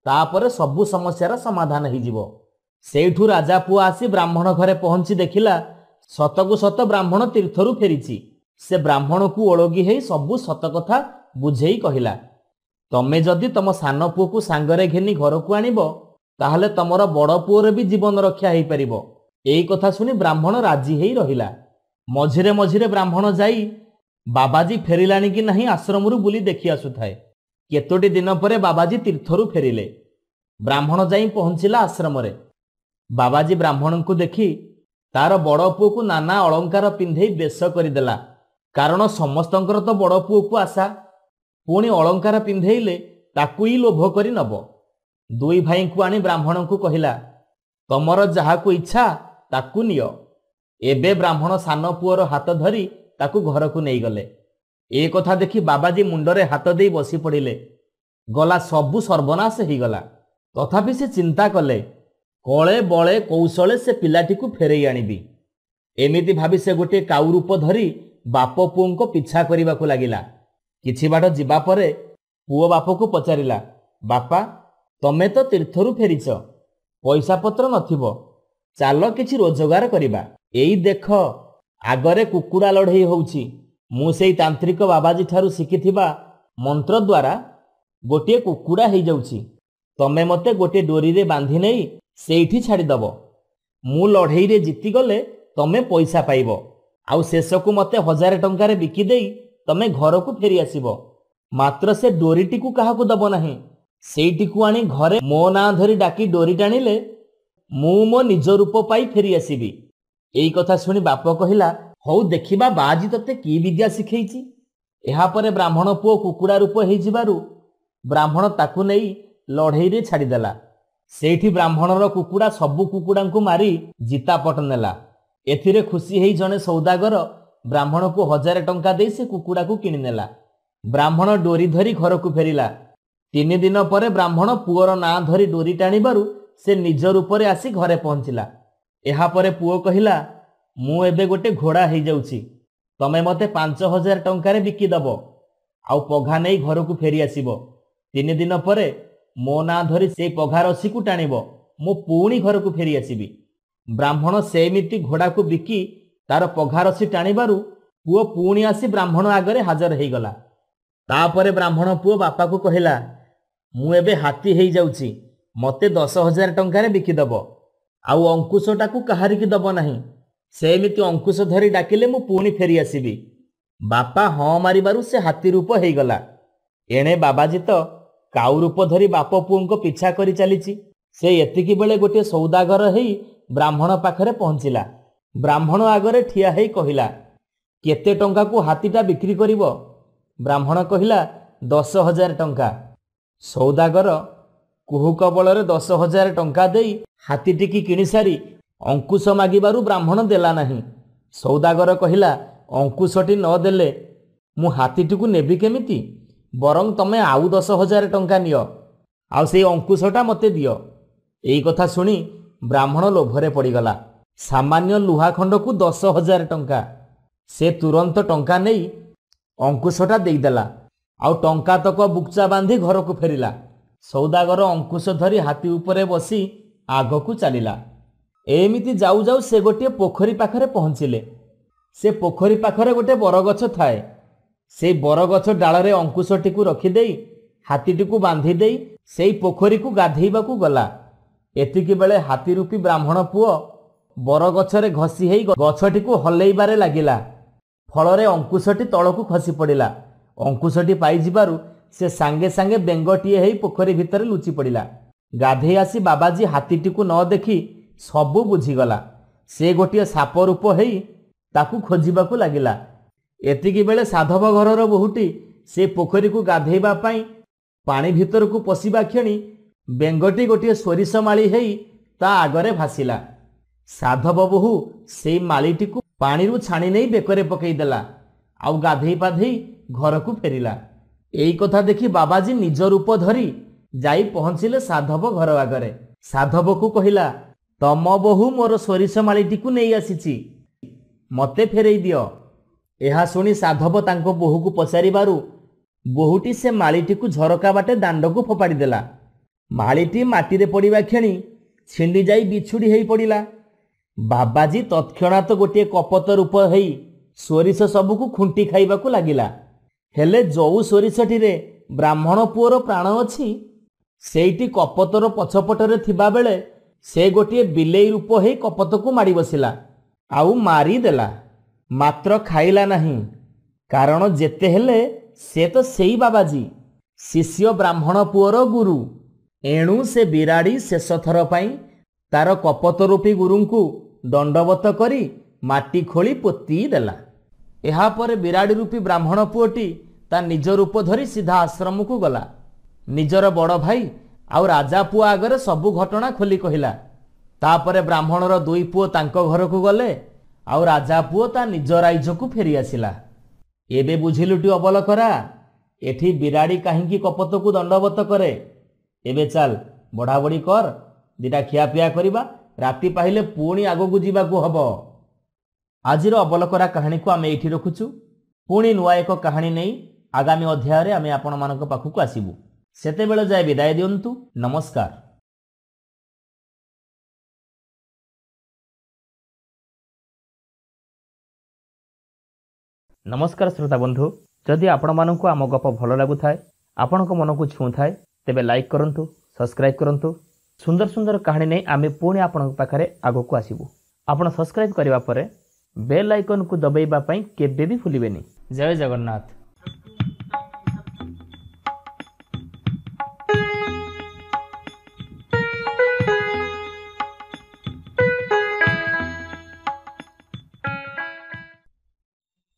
Speaker 2: ତାପରେ ସବୁ ସମସ୍ୟାର ସମାଧାନ ହେଇଯିବ। ସେଇଠୁ ରାଜା ପୁଅ ଆସି ବ୍ରାହ୍ମଣ ଘରେ ପହଞ୍ଚି ଦେଖିଲା ସତକୁ ସତ ବ୍ରାହ୍ମଣ ତୀର୍ଥରୁ ଫେରିଛି। ସେ ବ୍ରାହ୍ମଣକୁ ଓଳଗି ହେଇ ସବୁ ସତ କଥା ବୁଝେଇ କହିଲା, ତମେ ଯଦି ତମ ସାନ ପୁଅକୁ ସାଙ୍ଗରେ ଘେନି ଘରକୁ ଆଣିବ ତାହେଲେ ତମର ବଡ଼ ପୁଅର ବି ଜୀବନ ରକ୍ଷା ହେଇପାରିବ। ଏଇ କଥା ଶୁଣି ବ୍ରାହ୍ମଣ ରାଜି ହେଇ ରହିଲା। ମଝିରେ ମଝିରେ ବ୍ରାହ୍ମଣ ଯାଇ ବାବାଜୀ ଫେରିଲାଣି କି ନାହିଁ ଆଶ୍ରମରୁ ବୁଲି ଦେଖି ଆସୁଥାଏ। କେତୋଟି ଦିନ ପରେ ବାବାଜୀ ତୀର୍ଥରୁ ଫେରିଲେ। ବ୍ରାହ୍ମଣ ଯାଇ ପହଞ୍ଚିଲା ଆଶ୍ରମରେ। ବାବାଜୀ ବ୍ରାହ୍ମଣଙ୍କୁ ଦେଖି ତାର ବଡ଼ ପୁଅକୁ ନାନା ଅଳଙ୍କାର ପିନ୍ଧେଇ ବେଶ କରିଦେଲା। କାରଣ ସମସ୍ତଙ୍କର ତ ବଡ଼ ପୁଅକୁ ଆଶା, ପୁଣି ଅଳଙ୍କାର ପିନ୍ଧେଇଲେ ତାକୁ ହିଁ ଲୋଭ କରି ନେବ। ଦୁଇ ଭାଇଙ୍କୁ ଆଣି ବ୍ରାହ୍ମଣଙ୍କୁ କହିଲା, ତମର ଯାହାକୁ ଇଚ୍ଛା ତାକୁ ନିଅ। ଏବେ ବ୍ରାହ୍ମଣ ସାନ ପୁଅର ହାତ ଧରି ତାକୁ ଘରକୁ ନେଇଗଲେ। ଏ କଥା ଦେଖି ବାବାଜୀ ମୁଣ୍ଡରେ ହାତ ଦେଇ ବସି ପଡ଼ିଲେ। ଗଲା ସବୁ ସର୍ବନାଶ ହେଇଗଲା। ତଥାପି ସେ ଚିନ୍ତା କଲେ, କଳେ ବଳେ କୌଶଳେ ସେ ପିଲାଟିକୁ ଫେରେଇ ଆଣିବି। ଏମିତି ଭାବି ସେ ଗୋଟିଏ କାଉ ରୂପ ଧରି ବାପ ପୁଅଙ୍କ ପିଛା କରିବାକୁ ଲାଗିଲା। କିଛି ବାଟ ଯିବା ପରେ ପୁଅ ବାପକୁ ପଚାରିଲା, ବାପା, ତମେ ତ ତୀର୍ଥରୁ ଫେରିଛ, ପଇସା ପତ୍ର ନଥିବ, ଚାଲ କିଛି ରୋଜଗାର କରିବା। ଏଇ ଦେଖ, ଆଗରେ କୁକୁଡ଼ା ଲଢ଼େଇ ହେଉଛି। ମୁଁ ସେଇ ତାନ୍ତ୍ରିକ ବାବାଜୀ ଠାରୁ ଶିଖିଥିବା ମନ୍ତ୍ର ଦ୍ୱାରା ଗୋଟିଏ କୁକୁଡ଼ା ହେଇଯାଉଛି। ତମେ ମୋତେ ଗୋଟିଏ ଡୋରିରେ ବାନ୍ଧି ନେଇ ସେଇଠି ଛାଡ଼ିଦେବ। ମୁଁ ଲଢ଼େଇରେ ଜିତିଗଲେ ତମେ ପଇସା ପାଇବ, ଆଉ ଶେଷକୁ ମୋତେ 1000 ଟଙ୍କାରେ ବିକି ଦେଇ ତମେ ଘରକୁ ଫେରି ଆସିବ। ମାତ୍ର ସେ ଡୋରିଟିକୁ କାହାକୁ ଦେବ ନାହିଁ। ସେଇଟିକୁ ଆଣି ଘରେ ମୋ ନାଁ ଧରି ଡାକି ଡୋରି ଟାଣିଲେ ମୁଁ ମୋ ନିଜ ରୂପ ପାଇ ଫେରି ଆସିବି। ଏଇ କଥା ଶୁଣି ବାପ କହିଲା, ହଉ ଦେଖିବା ବାଆଜି ତତେ କି ବିଦ୍ୟା ଶିଖେଇଛି। ଏହାପରେ ବ୍ରାହ୍ମଣ ପୁଅ କୁକୁଡ଼ା ରୂପ ହେଇଯିବାରୁ ବ୍ରାହ୍ମଣ ତାକୁ ନେଇ ଲଢ଼େଇରେ ଛାଡ଼ିଦେଲା। ସେଇଠି ବ୍ରାହ୍ମଣର କୁକୁଡ଼ା ସବୁ କୁକୁଡ଼ାଙ୍କୁ ମାରି ଜିତାପଟ ନେଲା। ଏଥିରେ ଖୁସି ହେଇ ଜଣେ ସୌଦାଗର ବ୍ରାହ୍ମଣକୁ 1000 ଟଙ୍କା ଦେଇ ସେ କୁକୁଡ଼ାକୁ କିଣିନେଲା। ବ୍ରାହ୍ମଣ ଡୋରି ଧରି ଘରକୁ ଫେରିଲା। 3 ଦିନ ପରେ ବ୍ରାହ୍ମଣ ପୁଅର ନାଁ ଧରି ଡୋରି ଟାଣିବାରୁ ସେ ନିଜ ରୂପରେ ଆସି ଘରେ ପହଞ୍ଚିଲା। ଏହାପରେ ପୁଅ କହିଲା, ମୁଁ ଏବେ ଗୋଟେ ଘୋଡ଼ା ହେଇଯାଉଛି, ତମେ ମୋତେ 5000 ଟଙ୍କାରେ ବିକିଦେବ, ଆଉ ପଘା ନେଇ ଘରକୁ ଫେରି ଆସିବ। 3 ଦିନ ପରେ ମୋ ନାଁ ଧରି ସେଇ ପଘା ରସିକୁ ଟାଣିବ, ମୁଁ ପୁଣି ଘରକୁ ଫେରି ଆସିବି। ବ୍ରାହ୍ମଣ ସେମିତି ଘୋଡ଼ାକୁ ବିକି ତାର ପଘା ରସି ଟାଣିବାରୁ ପୁଅ ପୁଣି ଆସି ବ୍ରାହ୍ମଣ ଆଗରେ ହାଜର ହେଇଗଲା। ତାପରେ ବ୍ରାହ୍ମଣ ପୁଅ ବାପାକୁ କହିଲା, ମୁଁ ଏବେ ହାତୀ ହେଇଯାଉଛି, ମୋତେ 10000 ଟଙ୍କାରେ ବିକିଦେବ, ଆଉ ଅଙ୍କୁଶଟାକୁ କାହାରିକି ଦେବ ନାହିଁ। ସେମିତି ଅଙ୍କୁଶ ଧରି ଡାକିଲେ ମୁଁ ପୁଣି ଫେରି ଆସିବି। ବାପା ହଁ ମାରିବାରୁ ସେ ହାତୀ ରୂପ ହେଇଗଲା। ଏଣେ ବାବାଜୀ ତ କାଉ ରୂପ ଧରି ବାପ ପୁଅଙ୍କ ପିଛା କରି ଚାଲିଛି। ସେ ଏତିକି ବେଳେ ଗୋଟିଏ ସୌଦାଗର ହେଇ ବ୍ରାହ୍ମଣ ପାଖରେ ପହଞ୍ଚିଲା। ବ୍ରାହ୍ମଣ ଆଗରେ ଠିଆ ହେଇ କହିଲା, କେତେ ଟଙ୍କାକୁ ହାତୀଟା ବିକ୍ରି କରିବ? ବ୍ରାହ୍ମଣ କହିଲା, 10000 ଟଙ୍କା। ସୌଦାଗର କୁହୁକ ବଳରେ 10000 ଟଙ୍କା ଦେଇ ହାତୀଟିକି କିଣିସାରି ଅଙ୍କୁଶ ମାଗିବାରୁ ବ୍ରାହ୍ମଣ ଦେଲା ନାହିଁ। ସୌଦାଗର କହିଲା, ଅଙ୍କୁଶଟି ନ ଦେଲେ ମୁଁ ହାତୀଟିକୁ ନେବି କେମିତି? ବରଂ ତମେ ଆଉ 10000 ଟଙ୍କା ନିଅ, ଆଉ ସେଇ ଅଙ୍କୁଶଟା ମୋତେ ଦିଅ। ଏଇ କଥା ଶୁଣି ବ୍ରାହ୍ମଣ ଲୋଭରେ ପଡ଼ିଗଲା। ସାମାନ୍ୟ ଲୁହା ଖଣ୍ଡକୁ 10000 ଟଙ୍କା। ସେ ତୁରନ୍ତ ଟଙ୍କା ନେଇ ଅଙ୍କୁଶଟା ଦେଇଦେଲା, ଆଉ ଟଙ୍କା ତକ ବୁକ୍ଚା ବାନ୍ଧି ଘରକୁ ଫେରିଲା। ସୌଦାଗର ଅଙ୍କୁଶ ଧରି ହାତୀ ଉପରେ ବସି ଆଗକୁ ଚାଲିଲା। ଏମିତି ଯାଉ ଯାଉ ସେ ଗୋଟିଏ ପୋଖରୀ ପାଖରେ ପହଞ୍ଚିଲେ। ସେ ପୋଖରୀ ପାଖରେ ଗୋଟେ ବରଗଛ ଥାଏ। ସେଇ ବରଗଛ ଡାଳରେ ଅଙ୍କୁଶଟିକୁ ରଖିଦେଇ ହାତୀଟିକୁ ବାନ୍ଧି ଦେଇ ସେଇ ପୋଖରୀକୁ ଗାଧେଇବାକୁ ଗଲା। ଏତିକି ବେଳେ ହାତୀ ରୂପୀ ବ୍ରାହ୍ମଣ ପୁଅ ବରଗଛରେ ଘଷି ହେଇ ଗଛଟିକୁ ହଲେଇବାରେ ଲାଗିଲା। ଫଳରେ ଅଙ୍କୁଶଟି ତଳକୁ ଖସି ପଡ଼ିଲା। ଅଙ୍କୁଶଟି ପାଇଯିବାରୁ ସେ ସାଙ୍ଗେ ସାଙ୍ଗେ ବେଙ୍ଗଟିଏ ହେଇ ପୋଖରୀ ଭିତରେ ଲୁଚି ପଡ଼ିଲା। ଗାଧେଇ ଆସି ବାବାଜୀ ହାତୀଟିକୁ ନ ଦେଖି ସବୁ ବୁଝିଗଲା। ସେ ଗୋଟିଏ ସାପ ରୂପ ହେଇ ତାକୁ ଖୋଜିବାକୁ ଲାଗିଲା। ଏତିକି ବେଳେ ସାଧବ ଘରର ବୋହୂଟି ସେ ପୋଖରୀକୁ ଗାଧେଇବା ପାଇଁ ପାଣି ଭିତରକୁ ପଶିବା କ୍ଷଣି ବେଙ୍ଗଟି ଗୋଟିଏ ସୋରିଷ ମାଳି ହେଇ ତା ଆଗରେ ଭାସିଲା। ସାଧବ ବୋହୂ ସେଇ ମାଳିଟିକୁ ପାଣିରୁ ଛାଣି ନେଇ ବେକରେ ପକାଇଦେଲା ଆଉ ଗାଧେଇ ପାଧେଇ ଘରକୁ ଫେରିଲା। ଏଇ କଥା ଦେଖି ବାବାଜୀ ନିଜ ରୂପ ଧରି ଯାଇ ପହଞ୍ଚିଲେ ସାଧବ ଘର ଆଗରେ। ସାଧବକୁ କହିଲା, ତମ ବୋହୂ ମୋର ସୋରିଷ ମାଳିଟିକୁ ନେଇ ଆସିଛି, ମୋତେ ଫେରେଇ ଦିଅ। ଏହା ଶୁଣି ସାଧବ ତାଙ୍କ ବୋହୂକୁ ପଚାରିବାରୁ ବୋହୂଟି ସେ ମାଳିଟିକୁ ଝରକା ବାଟେ ଦାଣ୍ଡକୁ ଫୋପାଡ଼ି ଦେଲା। ମାଳିଟି ମାଟିରେ ପଡ଼ିବା କ୍ଷଣି ଛିଣ୍ଡି ଯାଇ ବିଛୁଡ଼ି ହେଇ ପଡ଼ିଲା। ବାବାଜୀ ତତ୍କ୍ଷଣାତ ଗୋଟିଏ କପତ ରୂପ ହେଇ ସୋରିଷ ସବୁକୁ ଖୁଣ୍ଟି ଖାଇବାକୁ ଲାଗିଲା। ହେଲେ ଯୋଉ ସୋରିଷଟିରେ ବ୍ରାହ୍ମଣ ପୁଅର ପ୍ରାଣ ଅଛି ସେଇଟି କପତର ପଛପଟରେ ଥିବାବେଳେ ସେ ଗୋଟିଏ ବିଲେଇ ରୂପ ହେଇ କପତକୁ ମାଡ଼ି ବସିଲା ଆଉ ମାରିଦେଲା। ମାତ୍ର ଖାଇଲା ନାହିଁ, କାରଣ ଯେତେ ହେଲେ ସେ ତ ସେଇ ବାବାଜୀ, ଶିଷ୍ୟ ବ୍ରାହ୍ମଣ ପୁଅର ଗୁରୁ। ଏଣୁ ସେ ବିରାଡ଼ି ଶେଷଥର ପାଇଁ ତାର କପତ ରୂପୀ ଗୁରୁଙ୍କୁ ଦଣ୍ଡବତ କରି ମାଟି ଖୋଳି ପୋତି ଦେଲା। ଏହାପରେ ବିରାଡ଼ି ରୂପୀ ବ୍ରାହ୍ମଣ ପୁଅଟି ତା ନିଜ ରୂପ ଧରି ସିଧା ଆଶ୍ରମକୁ ଗଲା। ନିଜର ବଡ଼ ଭାଇ ଆଉ ରାଜା ପୁଅ ଆଗରେ ସବୁ ଘଟଣା ଖୋଲି କହିଲା। ତାପରେ ବ୍ରାହ୍ମଣର ଦୁଇ ପୁଅ ତାଙ୍କ ଘରକୁ ଗଲେ ଆଉ ରାଜା ପୁଅ ତା ନିଜ ରାଇଜକୁ ଫେରି ଆସିଲା। ଏବେ ବୁଝିଲୁଟି ଅବଲକରା, ଏଠି ବିରାଡ଼ି କାହିଁକି କପତକୁ ଦଣ୍ଡବତ କରେ। ଏବେ ଚାଲ ବଢ଼ାବଢ଼ି କର, ଦିଟା ଖିଆପିଆ କରିବା, ରାତି ପାହିଲେ ପୁଣି ଆଗକୁ ଯିବାକୁ ହବ। ଆଜିର ଅବଲକରା କାହାଣୀକୁ ଆମେ ଏଇଠି ରଖୁଛୁ। ପୁଣି ନୂଆ ଏକ କାହାଣୀ ନେଇ ଆଗାମୀ ଅଧ୍ୟାୟରେ ଆମେ ଆପଣମାନଙ୍କ ପାଖକୁ ଆସିବୁ। ସେତେବେଳେ ଯାଏ ବିଦାୟ ଦିଅନ୍ତୁ। ନମସ୍କାର।
Speaker 1: ନମସ୍କାର ଶ୍ରୋତା ବନ୍ଧୁ, ଯଦି ଆପଣମାନଙ୍କୁ ଆମ ଗପ ଭଲ ଲାଗୁଥାଏ, ଆପଣଙ୍କ ମନକୁ ଛୁଉଁଥାଏ, ତେବେ ଲାଇକ୍ କରନ୍ତୁ, ସବସ୍କ୍ରାଇବ୍ କରନ୍ତୁ। ସୁନ୍ଦର ସୁନ୍ଦର କାହାଣୀ ନେଇ ଆମେ ପୁଣି ଆପଣଙ୍କ ପାଖରେ ଆଗକୁ ଆସିବୁ। ଆପଣ ସବସ୍କ୍ରାଇବ୍ କରିବା ପରେ ବେଲ୍ ଆଇକନ୍କୁ ଦବାଇବା ପାଇଁ କେବେ ବି ଭୁଲିବେନି। ଜୟ ଜଗନ୍ନାଥ।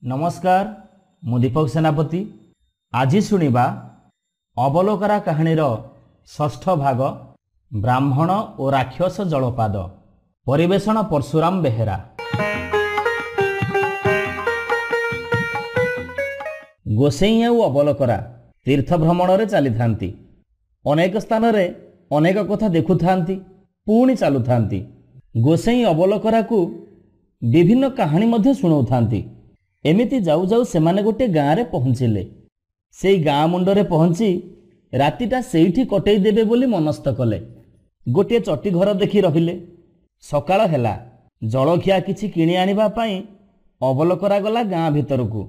Speaker 2: ନମସ୍କାର, ମୁଁ ଦୀପକ ସେନାପତି। ଆଜି ଶୁଣିବା ଅବଲକରା କାହାଣୀର ଷଷ୍ଠ ଭାଗ, ବ୍ରାହ୍ମଣ ଓ ରାକ୍ଷସ ଜଳପାଦ। ପରିବେଷଣ ପରଶୁରାମ ବେହେରା। ଗୋସେଇଁ ଆଉ ଅବଲକରା ତୀର୍ଥ ଭ୍ରମଣରେ ଚାଲିଥାନ୍ତି। ଅନେକ ସ୍ଥାନରେ ଅନେକ କଥା ଦେଖୁଥାନ୍ତି, ପୁଣି ଚାଲୁଥାନ୍ତି। ଗୋସେଇଁ ଅବଲକରାକୁ ବିଭିନ୍ନ କାହାଣୀ ମଧ୍ୟ ଶୁଣାଉଥାନ୍ତି। ଏମିତି ଯାଉ ଯାଉ ସେମାନେ ଗୋଟିଏ ଗାଁରେ ପହଞ୍ଚିଲେ। ସେଇ ଗାଁ ମୁଣ୍ଡରେ ପହଞ୍ଚି ରାତିଟା ସେଇଠି କଟେଇ ଦେବେ ବୋଲି ମନସ୍ଥ କଲେ। ଗୋଟିଏ ଚଟି ଘର ଦେଖି ରହିଲେ। ସକାଳ ହେଲା। ଜଳଖିଆ କିଛି କିଣି ଆଣିବା ପାଇଁ ଅବଲକରା ଗଲା ଗାଁ ଭିତରକୁ।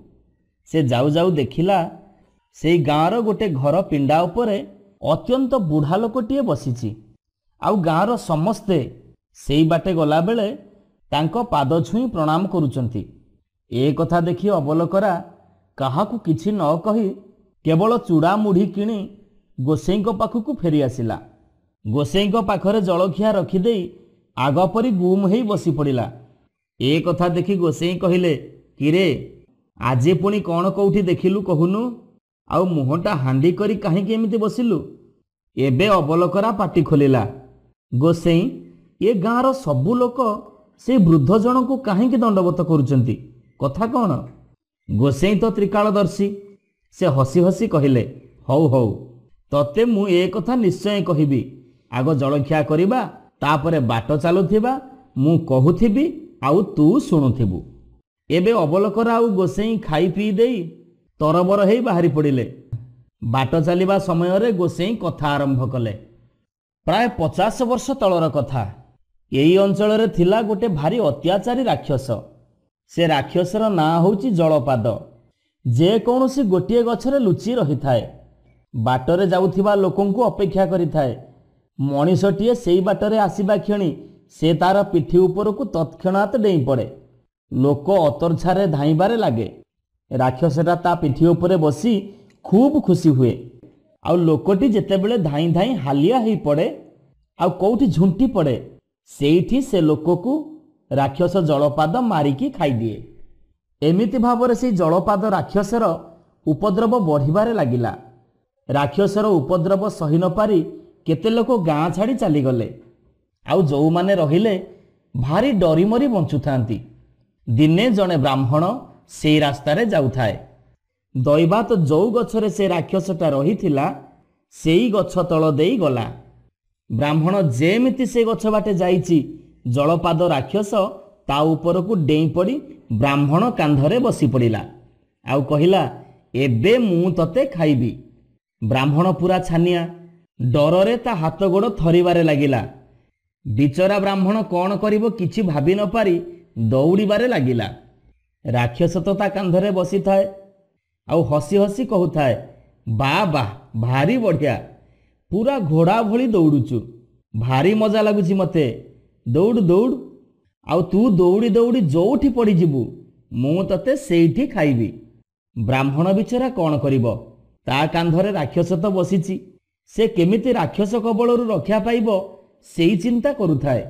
Speaker 2: ସେ ଯାଉ ଯାଉ ଦେଖିଲା ସେଇ ଗାଁର ଗୋଟେ ଘର ପିଣ୍ଡା ଉପରେ ଅତ୍ୟନ୍ତ ବୁଢ଼ା ଲୋକଟିଏ ବସିଛି। ଆଉ ଗାଁର ସମସ୍ତେ ସେଇ ବାଟେ ଗଲାବେଳେ ତାଙ୍କ ପାଦ ଛୁଇଁ ପ୍ରଣାମ କରୁଛନ୍ତି। ଏ କଥା ଦେଖି ଅବଲକରା କାହାକୁ କିଛି ନ କହି କେବଳ ଚୂଡ଼ା ମୁଢ଼ି କିଣି ଗୋସେଇଁଙ୍କ ପାଖକୁ ଫେରି ଆସିଲା। ଗୋସେଇଁଙ୍କ ପାଖରେ ଜଳଖିଆ ରଖିଦେଇ ଆଗ ପରି ଗୁମ୍ ହେଇ ବସି ପଡ଼ିଲା। ଏ କଥା ଦେଖି ଗୋସେଇଁ କହିଲେ, କିରେ ଆଜି ପୁଣି କ'ଣ କେଉଁଠି ଦେଖିଲୁ କହୁନୁ? ଆଉ ମୁହଁଟା ହାଣ୍ଡି କରି କାହିଁକି ଏମିତି ବସିଲୁ? ଏବେ ଅବଲକରା ପାଟି ଖୋଲିଲା, ଗୋସେଇଁ, ଏ ଗାଁର ସବୁ ଲୋକ ସେଇ ବୃଦ୍ଧ ଜଣଙ୍କୁ କାହିଁକି ଦଣ୍ଡବତ କରୁଛନ୍ତି? କଥା କ'ଣ? ଗୋସେଇଁ ତ ତ୍ରିକାଳଦର୍ଶୀ। ସେ ହସି ହସି କହିଲେ, ହଉ ହଉ, ତତେ ମୁଁ ଏ କଥା ନିଶ୍ଚୟ କହିବି। ଆଗ ଜଳଖିଆ କରିବା, ତାପରେ ବାଟ ଚାଲୁଥିବା ମୁଁ କହୁଥିବି ଆଉ ତୁ ଶୁଣୁଥିବୁ। ଏବେ ଅବଲକରା ଆଉ ଗୋସେଇଁ ଖାଇ ପିଇ ଦେଇ ତରବର ହେଇ ବାହାରି ପଡ଼ିଲେ। ବାଟ ଚାଲିବା ସମୟରେ ଗୋସେଇଁ କଥା ଆରମ୍ଭ କଲେ। ପ୍ରାୟ 50 ବର୍ଷ ତଳର କଥା। ଏଇ ଅଞ୍ଚଳରେ ଥିଲା ଗୋଟେ ଭାରି ଅତ୍ୟାଚାରୀ ରାକ୍ଷସ। ସେ ରାକ୍ଷସର ନାଁ ହେଉଛି ଜଳପାଦ। ଯେକୌଣସି ଗୋଟିଏ ଗଛରେ ଲୁଚି ରହିଥାଏ। ବାଟରେ ଯାଉଥିବା ଲୋକଙ୍କୁ ଅପେକ୍ଷା କରିଥାଏ। ମଣିଷଟିଏ ସେଇ ବାଟରେ ଆସିବା କ୍ଷଣି ସେ ତାର ପିଠି ଉପରକୁ ତତ୍କ୍ଷଣାତ୍ ଡେଇଁ ପଡ଼େ। ଲୋକ ଅତର୍ଚ୍ଛାରେ ଧାଇଁବାରେ ଲାଗେ। ରାକ୍ଷସଟା ତା ପିଠି ଉପରେ ବସି ଖୁବ୍ ଖୁସି ହୁଏ। ଆଉ ଲୋକଟି ଯେତେବେଳେ ଧାଇଁ ଧାଇଁ ହାଲିଆ ହେଇ ପଡ଼େ ଆଉ କେଉଁଠି ଝୁଣ୍ଟି ପଡ଼େ, ସେଇଠି ସେ ଲୋକକୁ ରାକ୍ଷସ ଜଳପାଦ ମାରିକି ଖାଇଦିଏ। ଏମିତି ଭାବରେ ସେଇ ଜଳପାଦ ରାକ୍ଷସର ଉପଦ୍ରବ ବଢ଼ିବାରେ ଲାଗିଲା। ରାକ୍ଷସର ଉପଦ୍ରବ ସହି ନ ପାରି କେତେ ଲୋକ ଗାଁ ଛାଡ଼ି ଚାଲିଗଲେ। ଆଉ ଯେଉଁମାନେ ରହିଲେ ଭାରି ଡରିମରି ବଞ୍ଚୁଥାନ୍ତି। ଦିନେ ଜଣେ ବ୍ରାହ୍ମଣ ସେଇ ରାସ୍ତାରେ ଯାଉଥାଏ। ଦୈବାତ ଯୋଉ ଗଛରେ ସେ ରାକ୍ଷସଟା ରହିଥିଲା ସେଇ ଗଛ ତଳ ଦେଇ ଗଲା। ବ୍ରାହ୍ମଣ ଯେମିତି ସେ ଗଛ ବାଟେ ଯାଇଛି, ଜଳପାଦ ରାକ୍ଷସ ତା ଉପରକୁ ଡେଇଁ ପଡ଼ି ବ୍ରାହ୍ମଣ କାନ୍ଧରେ ବସି ପଡ଼ିଲା ଆଉ କହିଲା, ଏବେ ମୁଁ ତତେ ଖାଇବି। ବ୍ରାହ୍ମଣ ପୁରା ଛାନିଆ, ଡରରେ ତା ହାତ ଗୋଡ଼ ଥରିବାରେ ଲାଗିଲା। ବିଚରା ବ୍ରାହ୍ମଣ କ'ଣ କରିବ କିଛି ଭାବି ନ ପାରି ଦୌଡ଼ିବାରେ ଲାଗିଲା। ରାକ୍ଷସ ତ ତା କାନ୍ଧରେ ବସିଥାଏ ଆଉ ହସି ହସି କହୁଥାଏ, ବା ବା ଭାରି ବଢ଼ିଆ, ପୁରା ଘୋଡ଼ା ଭଳି ଦୌଡ଼ୁଛୁ, ଭାରି ମଜା ଲାଗୁଛି ମୋତେ, ଦୌଡ଼ ଦୌଡ଼, ଆଉ ତୁ ଦୌଡ଼ି ଦୌଡ଼ି ଯୋଉଠି ପଡ଼ିଯିବୁ ମୁଁ ତତେ ସେଇଠି ଖାଇବି। ବ୍ରାହ୍ମଣ ବିଚରା କ'ଣ କରିବ, ତା କାନ୍ଧରେ ରାକ୍ଷସ ତ ବସିଛି, ସେ କେମିତି ରାକ୍ଷସ କବଳରୁ ରକ୍ଷା ପାଇବ ସେଇ ଚିନ୍ତା କରୁଥାଏ।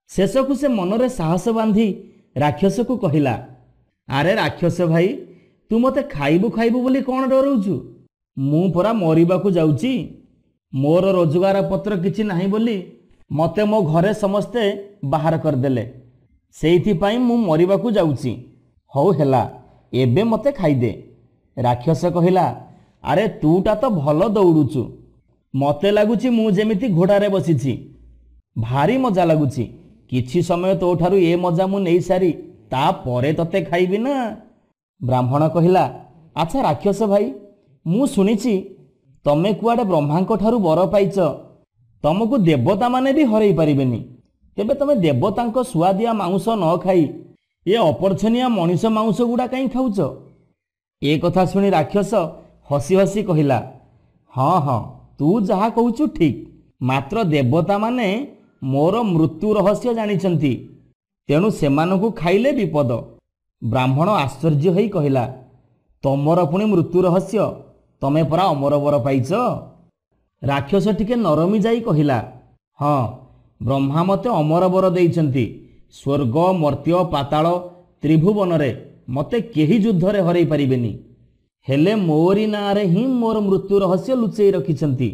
Speaker 2: ଶେଷକୁ ସେ ମନରେ ସାହସ ବାନ୍ଧି ରାକ୍ଷସକୁ କହିଲା, ଆରେ ରାକ୍ଷସ ଭାଇ, ତୁ ମୋତେ ଖାଇବୁ ଖାଇବୁ ବୋଲି କ'ଣ ଡରଉଛୁ? ମୁଁ ପରା ମରିବାକୁ ଯାଉଛି। ମୋର ରୋଜଗାର ପତ୍ର କିଛି ନାହିଁ ବୋଲି ମୋତେ ମୋ ଘରେ ସମସ୍ତେ ବାହାର କରିଦେଲେ, ସେଇଥିପାଇଁ ମୁଁ ମରିବାକୁ ଯାଉଛି। ହଉ ହେଲା, ଏବେ ମୋତେ ଖାଇଦେ। ରାକ୍ଷସ କହିଲା, ଆରେ ତୁଟା ତ ଭଲ ଦୌଡ଼ୁଛୁ, ମୋତେ ଲାଗୁଛି ମୁଁ ଯେମିତି ଘୋଡ଼ାରେ ବସିଛି, ଭାରି ମଜା ଲାଗୁଛି। କିଛି ସମୟ ତୋଠାରୁ ଏ ମଜା ମୁଁ ନେଇସାରି ତାପରେ ତତେ ଖାଇବି ନା। ବ୍ରାହ୍ମଣ କହିଲା, ଆଚ୍ଛା ରାକ୍ଷସ ଭାଇ, ମୁଁ ଶୁଣିଛି ତମେ କୁଆଡ଼େ ବ୍ରହ୍ମାଙ୍କ ଠାରୁ ବର ପାଇଛ, ତମକୁ ଦେବତାମାନେ ବି ହରେଇ ପାରିବେନି। ତେବେ ତମେ ଦେବତାଙ୍କ ସୁଆଦିଆ ମାଉଁସ ନ ଖାଇ ଏ ଅପର୍ଚ୍ଛନିଆ ମଣିଷ ମାଉଁସ ଗୁଡ଼ା କାହିଁ ଖାଉଛ? ଏ କଥା ଶୁଣି ରାକ୍ଷସ ହସି ହସି କହିଲା, ହଁ ହଁ, ତୁ ଯାହା କହୁଛୁ ଠିକ୍, ମାତ୍ର ଦେବତାମାନେ ମୋର ମୃତ୍ୟୁ ରହସ୍ୟ ଜାଣିଛନ୍ତି, ତେଣୁ ସେମାନଙ୍କୁ ଖାଇଲେ ବିପଦ। ବ୍ରାହ୍ମଣ ଆଶ୍ଚର୍ଯ୍ୟ ହୋଇ କହିଲା, ତମର ପୁଣି ମୃତ୍ୟୁ ରହସ୍ୟ? ତମେ ପରା ଅମର ବର ପାଇଛ। ରାକ୍ଷସ ଟିକେ ନରମି ଯାଇ କହିଲା, ହଁ, ବ୍ରହ୍ମା ମୋତେ ଅମର ବର ଦେଇଛନ୍ତି। ସ୍ୱର୍ଗ, ମର୍ତ୍ତ୍ୟ, ପାତାଳ ତ୍ରିଭୁବନରେ ମୋତେ କେହି ଯୁଦ୍ଧରେ ହରେଇ ପାରିବେନି। ହେଲେ ମୋରି ନାଁରେ ହିଁ ମୋର ମୃତ୍ୟୁ ରହସ୍ୟ ଲୁଚେଇ ରଖିଛନ୍ତି।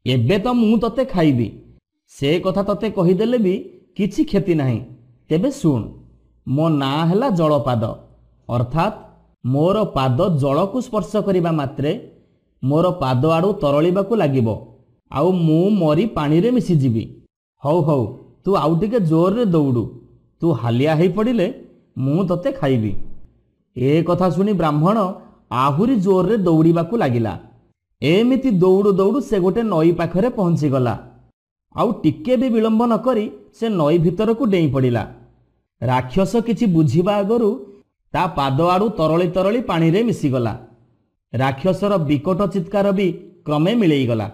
Speaker 2: ଏବେ ତ ମୁଁ ତତେ ଖାଇବି, ସେ କଥା ତତେ କହିଦେଲେ ବି କିଛି କ୍ଷତି ନାହିଁ। ତେବେ ଶୁଣ, ମୋ ନାଁ ହେଲା ଜଳପାଦ, ଅର୍ଥାତ୍ ମୋର ପାଦ ଜଳକୁ ସ୍ପର୍ଶ କରିବା ମାତ୍ରେ ମୋର ପାଦ ଆଡ଼ୁ ତରଳିବାକୁ ଲାଗିବ ଆଉ ମୁଁ ମରି ପାଣିରେ ମିଶିଯିବି। ହଉ ହଉ, ତୁ ଆଉ ଟିକେ ଜୋରରେ ଦୌଡ଼ୁ, ତୁ ହାଲିଆ ହେଇ ପଡ଼ିଲେ ମୁଁ ତତେ ଖାଇବି। ଏ କଥା ଶୁଣି ବ୍ରାହ୍ମଣ ଆହୁରି ଜୋରରେ ଦୌଡ଼ିବାକୁ ଲାଗିଲା। ଏମିତି ଦୌଡ଼ୁ ଦୌଡ଼ୁ ସେ ଗୋଟେ ନଈ ପାଖରେ ପହଞ୍ଚିଗଲା ଆଉ ଟିକେ ବି ବିଳମ୍ବ ନ କରି ସେ ନଈ ଭିତରକୁ ଡେଇଁ ପଡ଼ିଲା। ରାକ୍ଷସ କିଛି ବୁଝିବା ଆଗରୁ ତା ପାଦ ଆଡ଼ୁ ତରଳି ତରଳି ପାଣିରେ ମିଶିଗଲା। ରାକ୍ଷସର ବିକଟ ଚିତ୍କାର ବି କ୍ରମେ ମିଳେଇଗଲା।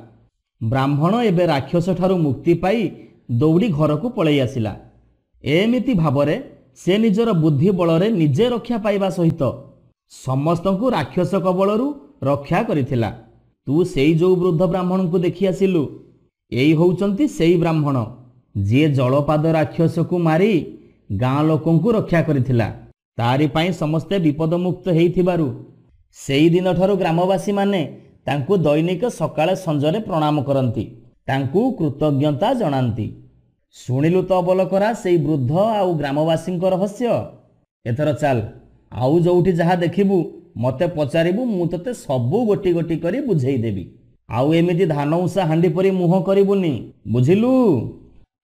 Speaker 2: ବ୍ରାହ୍ମଣ ଏବେ ରାକ୍ଷସ ଠାରୁ ମୁକ୍ତି ପାଇ ଦୌଡ଼ି ଘରକୁ ପଳେଇ ଆସିଲା। ଏମିତି ଭାବରେ ସେ ନିଜର ବୁଦ୍ଧି ବଳରେ ନିଜେ ରକ୍ଷା ପାଇବା ସହିତ ସମସ୍ତଙ୍କୁ ରାକ୍ଷସ କବଳରୁ ରକ୍ଷା କରିଥିଲା। ତୁ ସେଇ ଯେଉଁ ବୃଦ୍ଧ ବ୍ରାହ୍ମଣଙ୍କୁ ଦେଖି ଆସିଲୁ, ଏଇ ହେଉଛନ୍ତି ସେଇ ବ୍ରାହ୍ମଣ ଯିଏ ଜଳପାଦ ରାକ୍ଷସକୁ ମାରି ଗାଁ ଲୋକଙ୍କୁ ରକ୍ଷା କରିଥିଲା। ତାରି ପାଇଁ ସମସ୍ତେ ବିପଦମୁକ୍ତ ହେଇଥିବାରୁ ସେଇଦିନଠାରୁ ଗ୍ରାମବାସୀମାନେ ତାଙ୍କୁ ଦୈନିକ ସକାଳେ ସଞ୍ଜରେ ପ୍ରଣାମ କରନ୍ତି, ତାଙ୍କୁ କୃତଜ୍ଞତା ଜଣାନ୍ତି। ଶୁଣିଲୁ ତ ଅବଲକରା ସେଇ ବୃଦ୍ଧ ଆଉ ଗ୍ରାମବାସୀଙ୍କ ରହସ୍ୟ। ଏଥର ଚାଲ, ଆଉ ଯୋଉଠି ଯାହା ଦେଖିବୁ ମୋତେ ପଚାରିବୁ, ମୁଁ ତତେ ସବୁ ଗୋଟି ଗୋଟି କରି ବୁଝେଇ ଦେବି। ଆଉ ଏମିତି ଧାନ ଉଷା ହାଣ୍ଡି ପରି ମୁହଁ କରିବୁନି, ବୁଝିଲୁ?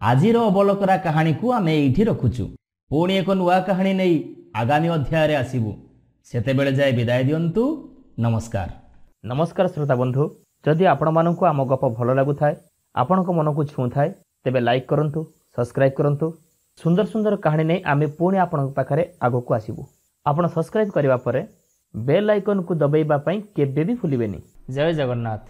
Speaker 2: ଆଜିର ଅବଲକରା କାହାଣୀକୁ ଆମେ ଏଇଠି ରଖୁଛୁ। ପୁଣି ଏକ ନୂଆ କାହାଣୀ ନେଇ ଆଗାମୀ ଅଧ୍ୟାୟରେ ଆସିବୁ। ସେତେବେଳେ ଯାଏ ବିଦାୟ ଦିଅନ୍ତୁ। ନମସ୍କାର।
Speaker 1: ନମସ୍କାର ଶ୍ରୋତା ବନ୍ଧୁ, ଯଦି ଆପଣମାନଙ୍କୁ ଆମ ଗପ ଭଲ ଲାଗୁଥାଏ, ଆପଣଙ୍କ ମନକୁ ଛୁଉଁଥାଏ, ତେବେ ଲାଇକ୍ କରନ୍ତୁ, ସବସ୍କ୍ରାଇବ୍ କରନ୍ତୁ। ସୁନ୍ଦର ସୁନ୍ଦର କାହାଣୀ ନେଇ ଆମେ ପୁଣି ଆପଣଙ୍କ ପାଖରେ ଆଗକୁ ଆସିବୁ। ଆପଣ ସବସ୍କ୍ରାଇବ୍ କରିବା ପରେ ବେଲ୍ ଆଇକନ୍କୁ ଦବାଇବା ପାଇଁ କେବେ ବି ଭୁଲିବେନି। ଜୟ ଜଗନ୍ନାଥ।